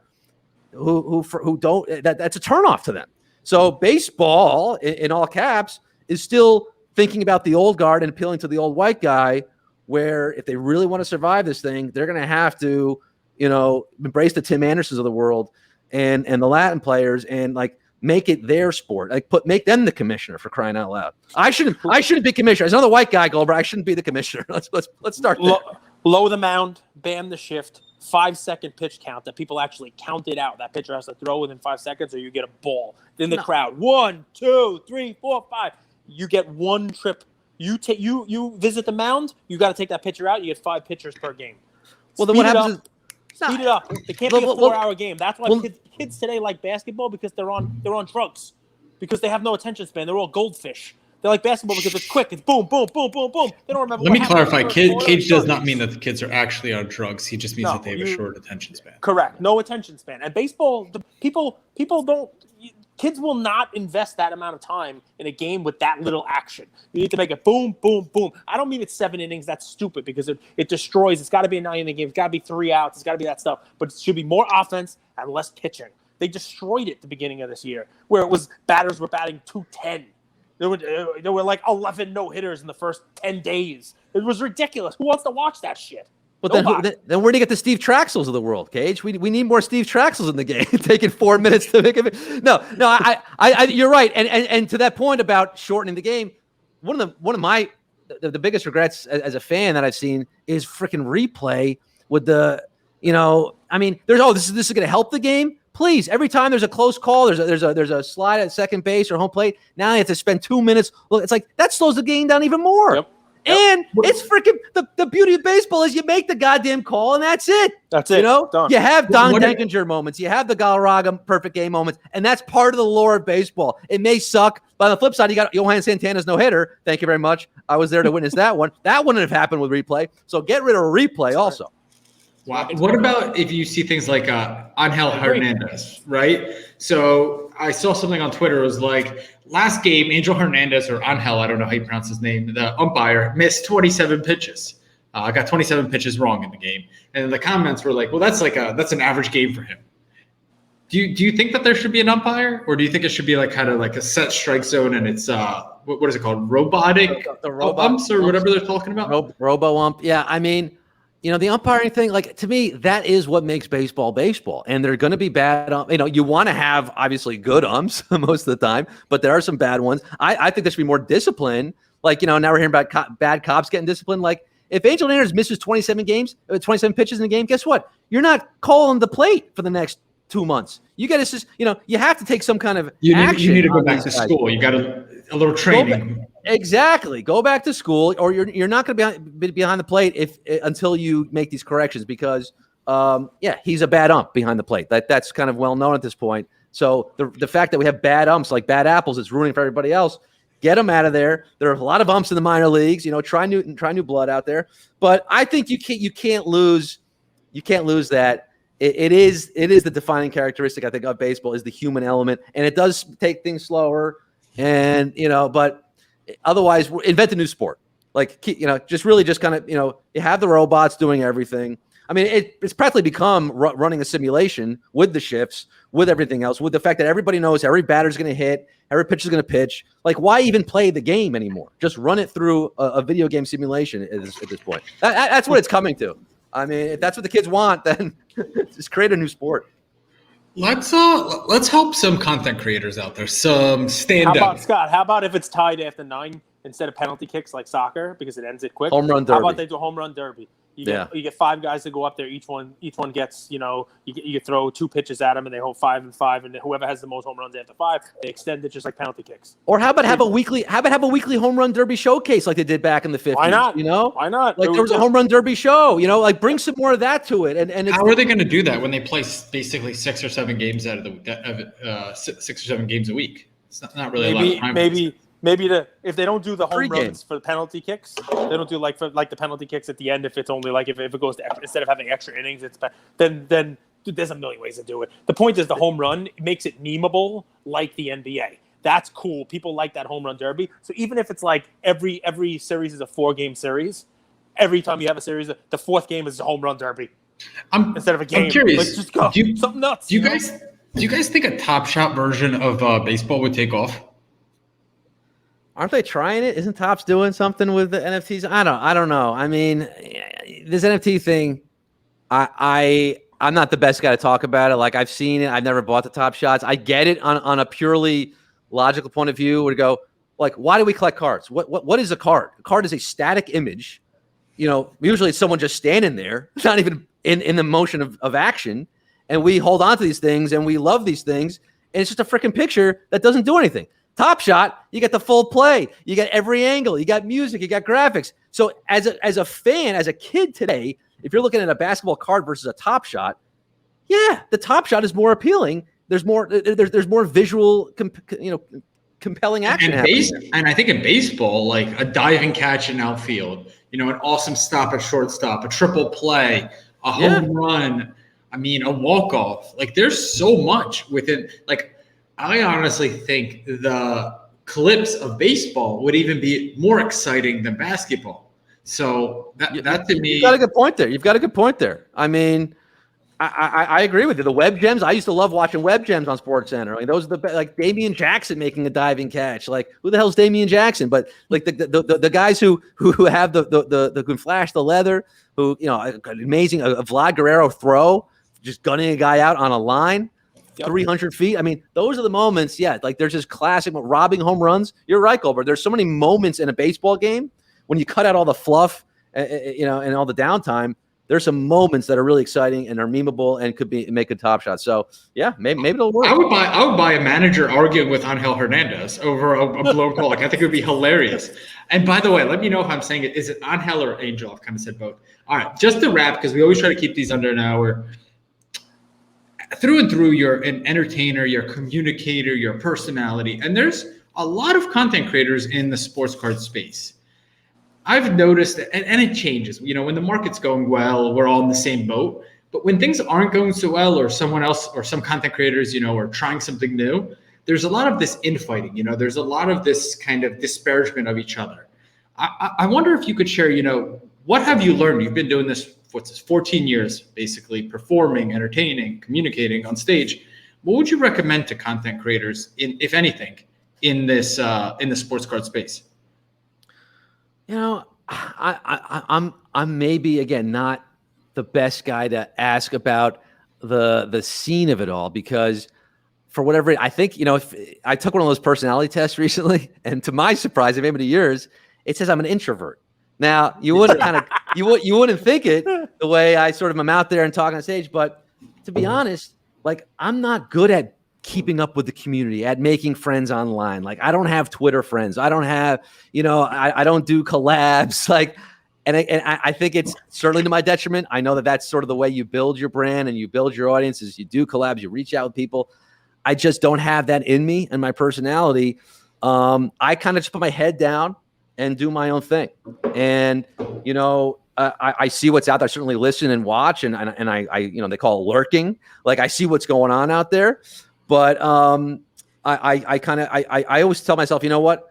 who don't, that's a turnoff to them. So baseball, in all caps, is still thinking about the old guard and appealing to the old white guy, where if they really want to survive this thing, they're going to have to, embrace the Tim Andersons of the world and the Latin players, and like make it their sport. Like make them the commissioner, for crying out loud. I shouldn't be commissioner. As another white guy, Goldberg, I shouldn't be the commissioner. Let's start there. Low the mound, ban the shift, 5-second pitch count, that people actually count it out. That pitcher has to throw within 5 seconds, or you get a ball. Then the crowd, 1, 2, 3, 4, 5. You get one trip. You visit the mound. You got to take that pitcher out. You get 5 pitchers per game. Well, then what happens? Speed it up. It can't be a 4-hour game. That's why kids today like basketball, because they're on drugs, because they have no attention span. They're all goldfish. They like basketball because it's quick. It's boom, boom, boom, boom, boom. They don't remember. Let me clarify. Cage does not mean that the kids are actually on drugs. He just means that they have a short attention span. Correct. No attention span. And baseball, people don't. Kids will not invest that amount of time in a game with that little action. You need to make it boom, boom, boom. I don't mean it's 7 innings. That's stupid, because it destroys. It's got to be a 9-inning game. It's got to be 3 outs. It's got to be that stuff. But it should be more offense and less pitching. They destroyed it at the beginning of this year, where it was batters were batting 210. There were like 11 no-hitters in the first 10 days. It was ridiculous. Who wants to watch that shit? But then where do you get the Steve Traxels of the world, Cage? We need more Steve Traxels in the game. Taking 4 minutes to make it. No, I you're right. And to that point about shortening the game, one of my biggest regrets as a fan that I've seen is freaking replay with the, this is going to help the game. Please, every time there's a close call, there's a slide at second base or home plate. Now you have to spend 2 minutes. Look, it's like that slows the game down even more. Yep. And it's freaking the beauty of baseball is you make the goddamn call and that's it. That's it. Done. You have Don Denkinger moments. You have the Galarraga perfect game moments. And that's part of the lore of baseball. It may suck. But on the flip side, you got Johan Santana's no-hitter. Thank you very much. I was there to witness that one. That wouldn't have happened with replay. So get rid of replay also. Wow. What about if you see things like Angel Hernandez, right? So I saw something on Twitter. It was like, last game, Angel Hernandez, or Angel, I don't know how you pronounce his name, the umpire, missed 27 pitches. I got 27 pitches wrong in the game. And the comments were like, well, that's an average game for him. Do you think that there should be an umpire? Or do you think it should be like kind of like a set strike zone and it's what is it called? Robotic umps or whatever they're talking about? Robo ump. Yeah, I mean, the umpiring thing, like, to me, that is what makes baseball baseball. And they're going to be bad. You want to have, obviously, good umps most of the time, but there are some bad ones. I think there should be more discipline. Like, now we're hearing about bad cops getting disciplined. Like, if Angel Hernandez misses 27 pitches in a game, guess what? You're not calling the plate for the next 2 months. You got to, you have to take some kind of action. You need to go back to school. You got a little training. Exactly. Go back to school, or you're not going to be behind the plate until you make these corrections, because he's a bad ump behind the plate. That's kind of well known at this point. So the fact that we have bad umps like bad apples is ruining for everybody else. Get them out of there. There are a lot of umps in the minor leagues. Try new blood out there. But I think you can't lose that. It is the defining characteristic, I think, of baseball, is the human element, and it does take things slower. And but otherwise, invent a new sport. like, just really just kind of, you have the robots doing everything. I mean, it's practically become running a simulation with the shifts, with everything else, with the fact that everybody knows every batter's going to hit, every pitcher's going to pitch. Like, why even play the game anymore? Just run it through a video game simulation at this point. That's what it's coming to. I mean, if that's what the kids want, then just create a new sport. Let's help some content creators out there. Some stand up. How about, Scott? How about if it's tied after 9 instead of penalty kicks like soccer because it ends it quick? Home run derby. How about they do a home run derby? You get 5 guys to go up there. Each one gets, you throw 2 pitches at them and they hold 5 and 5, and whoever has the most home runs after 5, they extend it just like penalty kicks. Or how about have a weekly home run derby showcase like they did back in the 50s? Why not? Why not? Like there was a home run derby show. Like bring some more of that to it. And how are they going to do that when they play basically 6 or 7 games 6 or 7 games a week? It's not really a lot of time. Maybe if they don't do the home runs for the penalty kicks, they don't do like the penalty kicks at the end. If it's only like if it goes to instead of having extra innings, then dude, there's a million ways to do it. The point is the home run makes it memeable like the NBA. That's cool. People like that home run derby. So even if it's like every series is a 4-game series, every time you have a series, the 4th game is a home run derby instead of a game. I'm curious. Like, just go something nuts. Do you guys think a TopShot version of baseball would take off? Aren't they trying it? Isn't Topps doing something with the NFTs? I don't know. I mean, this NFT thing, I'm not the best guy to talk about it. Like, I've seen it. I've never bought the Top Shots. I get it on a purely logical point of view, where to go, like, why do we collect cards? What is a card? A card is a static image. Usually it's someone just standing there, not even in the motion of action. And we hold on to these things and we love these things. And it's just a freaking picture that doesn't do anything. Top Shot, you get the full play. You got every angle. You got music. You got graphics. So as a fan, as a kid today, if you're looking at a basketball card versus a Top Shot, yeah, the Top Shot is more appealing. There's more visual, compelling action happening. And I think in baseball, like a diving catch in outfield, an awesome stop at shortstop, a triple play, a home run. I mean, a walk-off. Like, there's so much within. Like, I honestly think the clips of baseball would even be more exciting than basketball. So that to me, you've got a good point there. I mean, I agree with you. The web gems. I used to love watching web gems on SportsCenter. I mean, those are the like Damian Jackson making a diving catch. Like, who the hell's Damian Jackson? But like the guys who have the can flash the leather, who amazing a Vlad Guerrero throw, just gunning a guy out on a line. 300 feet. I mean, those are the moments. Yeah, like there's this classic robbing home runs. You're right, Goldberg. There's so many moments in a baseball game when you cut out all the fluff, and all the downtime. There's some moments that are really exciting and are memeable and could make a Top Shot. So yeah, maybe it'll work. I would buy a manager arguing with Angel Hernandez over a blown call. Like, I think it would be hilarious. And by the way, let me know if I'm saying it. Is it Angel or Angel? I've kind of said both. All right, just to wrap, because we always try to keep these under an hour. Through and through, you're an entertainer, you're a communicator, you're a personality, and there's a lot of content creators in the sports card space. I've noticed that, and it changes. When the market's going well, we're all in the same boat. But when things aren't going so well, or someone else or some content creators, are trying something new, there's a lot of this infighting. There's a lot of this kind of disparagement of each other. I wonder if you could share, what have you learned? You've been doing this 14 years, basically, performing, entertaining, communicating on stage. What would you recommend to content creators, if anything, in this in the sports card space? I'm maybe again not the best guy to ask about the scene of it all, because for whatever I think, if I took one of those personality tests recently, and to my surprise, and maybe to yours, it says I'm an introvert. Now, you wouldn't you wouldn't think it the way I sort of am out there and talking on stage, but to be honest, like, I'm not good at keeping up with the community, at making friends online. Like, I don't have Twitter friends. I don't have, I don't do collabs. Like, and I think it's certainly to my detriment. I know that that's sort of the way you build your brand and you build your audience, is you do collabs, you reach out with people. I just don't have that in me and my personality. I kind of just put my head down and do my own thing. And, I see what's out there. I certainly listen and watch, and I they call it lurking. Like, I see what's going on out there. But I always tell myself, you know what?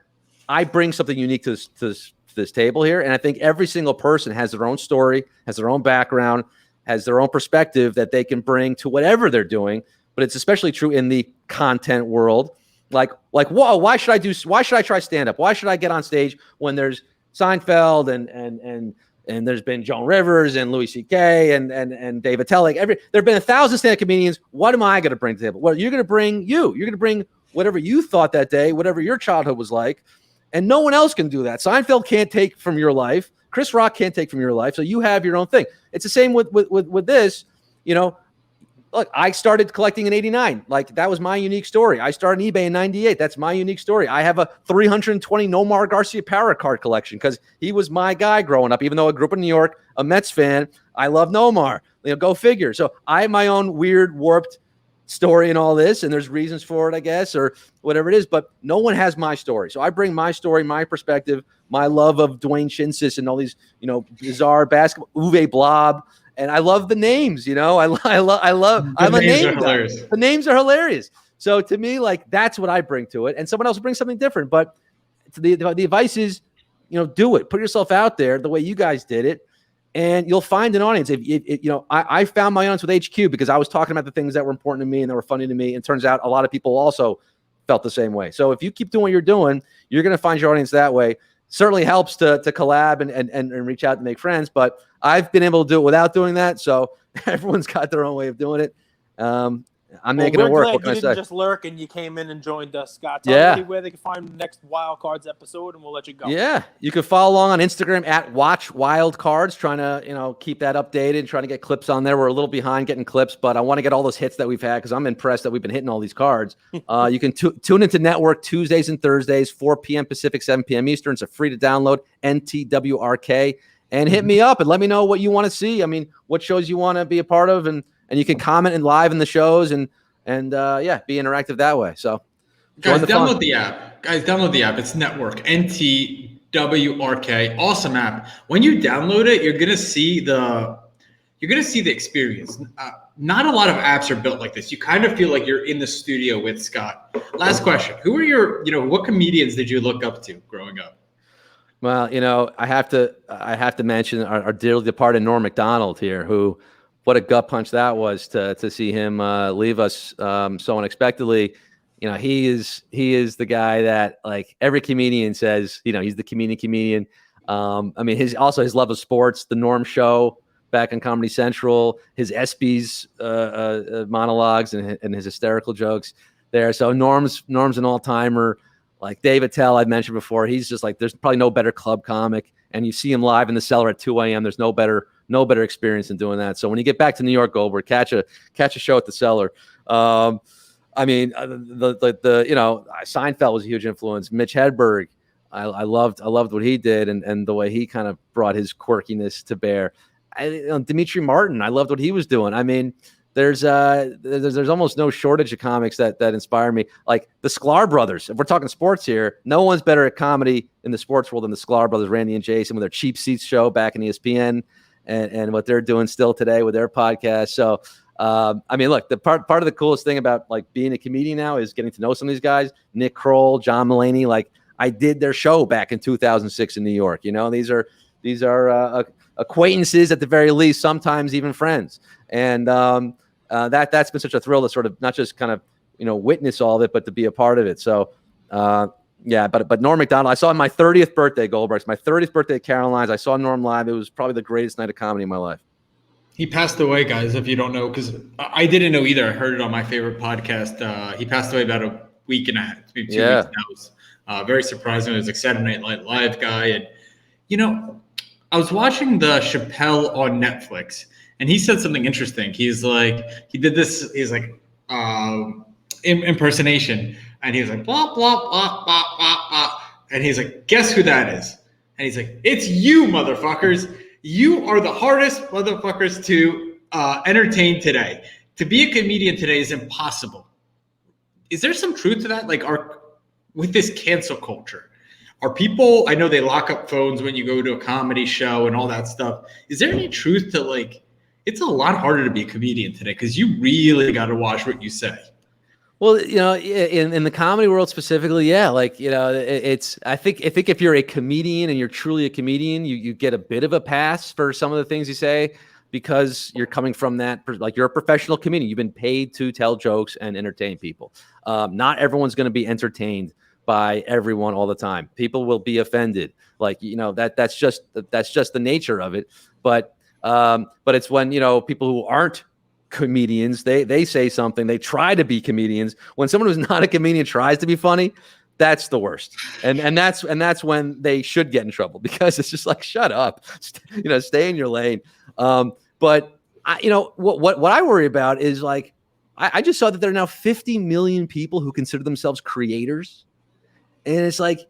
I bring something unique to this this table here. And I think every single person has their own story, has their own background, has their own perspective that they can bring to whatever they're doing. But it's especially true in the content world. Like, whoa, why should I try stand up? Why should I get on stage when there's Seinfeld and there's been Joan Rivers and Louis C.K. and Dave Attell? Like there've been 1,000 stand-up comedians. What am I going to bring to the table? Well, you're going to bring whatever you thought that day, whatever your childhood was like, and no one else can do that. Seinfeld can't take from your life. Chris Rock can't take from your life. So you have your own thing. It's the same with this. Look, I started collecting in 89. Like, that was my unique story. I started in eBay in 98. That's my unique story. I have a 320 Nomar Garcia Parra card collection because he was my guy growing up. Even though I grew up in New York, a Mets fan, I love Nomar. Go figure. So I have my own weird, warped story in all this, and there's reasons for it, I guess, or whatever it is, but no one has my story. So I bring my story, my perspective, my love of Dwayne Shinsis and all these, bizarre basketball, Uwe Blob. And I love the names, I'm a name guy. The names are hilarious. So to me, like, that's what I bring to it. And someone else will bring something different. But the advice is, do it. Put yourself out there the way you guys did it, and you'll find an audience. I found my audience with HQ because I was talking about the things that were important to me and that were funny to me. And it turns out a lot of people also felt the same way. So if you keep doing what you're doing, you're going to find your audience that way. Certainly helps to collab and reach out and make friends, but I've been able to do it without doing that. So everyone's got their own way of doing it. I'm making it work. What can I say? You didn't just lurk and you came in and joined us, Scott. Tell everybody where they can find the next Wild Cards episode, and we'll let you go. Yeah, you can follow along on Instagram at Watch Wild Cards. Trying to keep that updated, trying to get clips on there. We're a little behind getting clips, but I want to get all those hits that we've had because I'm impressed that we've been hitting all these cards. You can tune into Network Tuesdays and Thursdays, 4 p.m. Pacific, 7 p.m. Eastern. It's a free to download, NTWRK, and hit me up and let me know what you want to see. I mean, what shows you want to be a part of, and you can comment and live in the shows and be interactive that way. So guys, download the app. It's Network, NTWRK. Awesome app. When you download it, you're gonna see the experience. Not a lot of apps are built like this. You kind of feel like you're in the studio with Scott. Last question: who are what comedians did you look up to growing up? Well, I have to mention our dearly departed Norm Macdonald here, who. What a gut punch that was to see him leave us so unexpectedly. He is the guy that, like, every comedian says, he's the comedian. His love of sports, the Norm Show back on Comedy Central, his ESPYs monologues and his hysterical jokes there. So Norm's an all-timer. Like Dave Attell, I mentioned before, he's just like, there's probably no better club comic. And you see him live in the cellar at 2 a.m. There's no better experience than doing that. So when you get back to New York, Goldberg, catch a show at the cellar. Seinfeld was a huge influence. Mitch Hedberg, I loved what he did and the way he kind of brought his quirkiness to bear. Dimitri Martin, I loved what he was doing. I mean, there's almost no shortage of comics that inspire me. Like the Sklar brothers. If we're talking sports here, no one's better at comedy in the sports world than the Sklar brothers, Randy and Jason, with their Cheap Seats show back in ESPN and what they're doing still today with their podcast. So, look, the part of the coolest thing about like being a comedian now is getting to know some of these guys, Nick Kroll, John Mulaney. Like I did their show back in 2006 in New York. These are acquaintances at the very least, sometimes even friends. And, that's been such a thrill to sort of not just kind of witness all of it, but to be a part of it. So but Norm Macdonald, I saw on my 30th birthday, Goldberg. It's my 30th birthday at Caroline's. I saw Norm live. It was probably the greatest night of comedy in my life. He passed away, guys, if you don't know, because I didn't know either. I heard it on my favorite podcast. He passed away about a week and a half, maybe 2 weeks. That was very surprising. It was like Saturday Night Live guy. And I was watching the Chappelle on Netflix, and he said something interesting. He's like, he did this, he's like, impersonation. And he was like, blah, blah, blah, blah, blah, blah. And he's like, guess who that is? And he's like, it's you, motherfuckers. You are the hardest motherfuckers to entertain today. To be a comedian today is impossible. Is there some truth to that? Like, with this cancel culture, are people, I know they lock up phones when you go to a comedy show and all that stuff. Is there any truth to, like, it's a lot harder to be a comedian today because you really got to watch what you say? Well, in the comedy world specifically, yeah, like, I think if you're a comedian and you're truly a comedian, you get a bit of a pass for some of the things you say because you're coming from that, like, you're a professional comedian. You've been paid to tell jokes and entertain people. Not everyone's going to be entertained by everyone all the time. People will be offended. Like, that's just the nature of it. But it's when, people who aren't comedians, they say something, they try to be comedians. When someone who's not a comedian tries to be funny, that's the worst. And that's when they should get in trouble, because it's just like, shut up, stay in your lane. But what I worry about is, like, I just saw that there are now 50 million people who consider themselves creators. And it's like,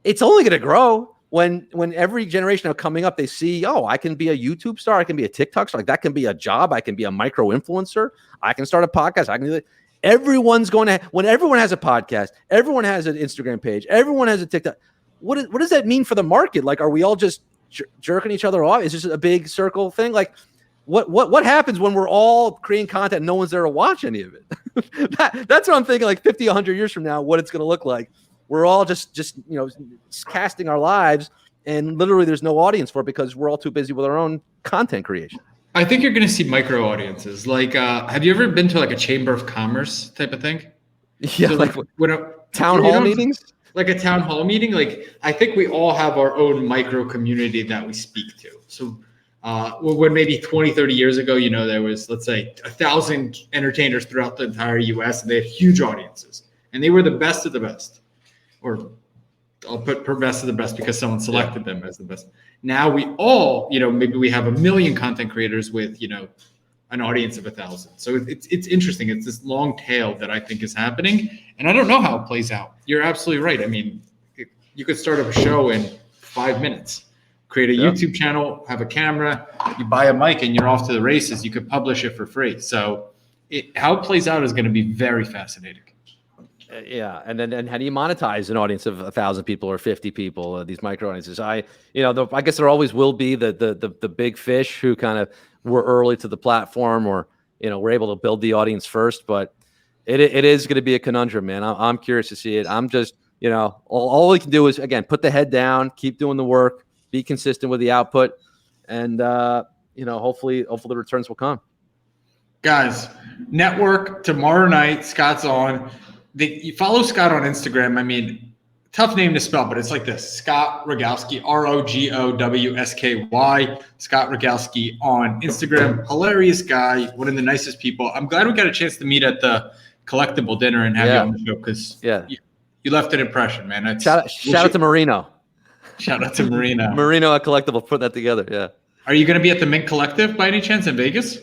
it's only going to grow when every generation of coming up, they see, oh, I can be a YouTube star, I can be a TikTok star, like, that can be a job, I can be a micro influencer, I can start a podcast, I can do that. Everyone's going to, when everyone has a podcast, everyone has an Instagram page, everyone has a TikTok. What does that mean for the market? Like, are we all just jerking each other off? Is this a big circle thing? Like, what happens when we're all creating content and no one's there to watch any of it? That's what I'm thinking, like 50, 100 years from now, what it's going to look like. We're all just casting our lives, and literally there's no audience for it because we're all too busy with our own content creation. I think you're going to see micro audiences. Like, have you ever been to like a chamber of commerce type of thing? Yeah, so like when town hall meetings? Like a town hall meeting. Like, I think we all have our own micro community that we speak to. So when maybe 20, 30 years ago, there was, let's say, 1,000 entertainers throughout the entire US, and they had huge audiences, and they were the best of the best. Or I'll put best of the best because someone selected them as the best. Now we all, maybe we have 1 million content creators with, an audience of 1,000. So it's interesting. It's this long tail that I think is happening, and I don't know how it plays out. You're absolutely right. I mean, you could start up a show in 5 minutes, create a YouTube channel, have a camera, you buy a mic, and you're off to the races. You could publish it for free. So how it plays out is going to be very fascinating. Yeah, and then how do you monetize an audience of 1,000 people or 50 people? These micro audiences. I guess there always will be the big fish who kind of were early to the platform, or were able to build the audience first. But it is going to be a conundrum, man. I'm curious to see it. I'm just all we can do is, again, put the head down, keep doing the work, be consistent with the output, and hopefully the returns will come. Guys, network tomorrow night. Scott's on. You follow Scott on Instagram. I mean, tough name to spell, but it's like this: Scott Rogowsky, Rogowsky. Scott Rogowsky on Instagram. Hilarious guy, one of the nicest people. I'm glad we got a chance to meet at the collectible dinner and have you on the show, because you left an impression, man. Shout out to Marino. Shout out to Marino. Marino at Collectible put that together. Yeah. Are you going to be at the Mint Collective by any chance in Vegas?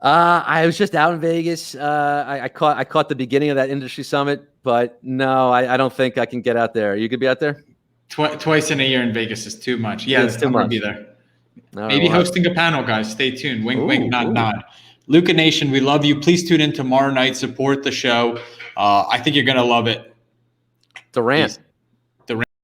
I was just out in Vegas. I caught the beginning of that industry summit, but no, I don't think I can get out there. You could be out there? Twice in a year in Vegas is too much. Yeah, it's too much. I'm going to be there. Maybe hosting a panel, guys. Stay tuned. Wink, wink, nod, nod. Luka Nation, we love you. Please tune in tomorrow night. Support the show. I think you're going to love it. Durant.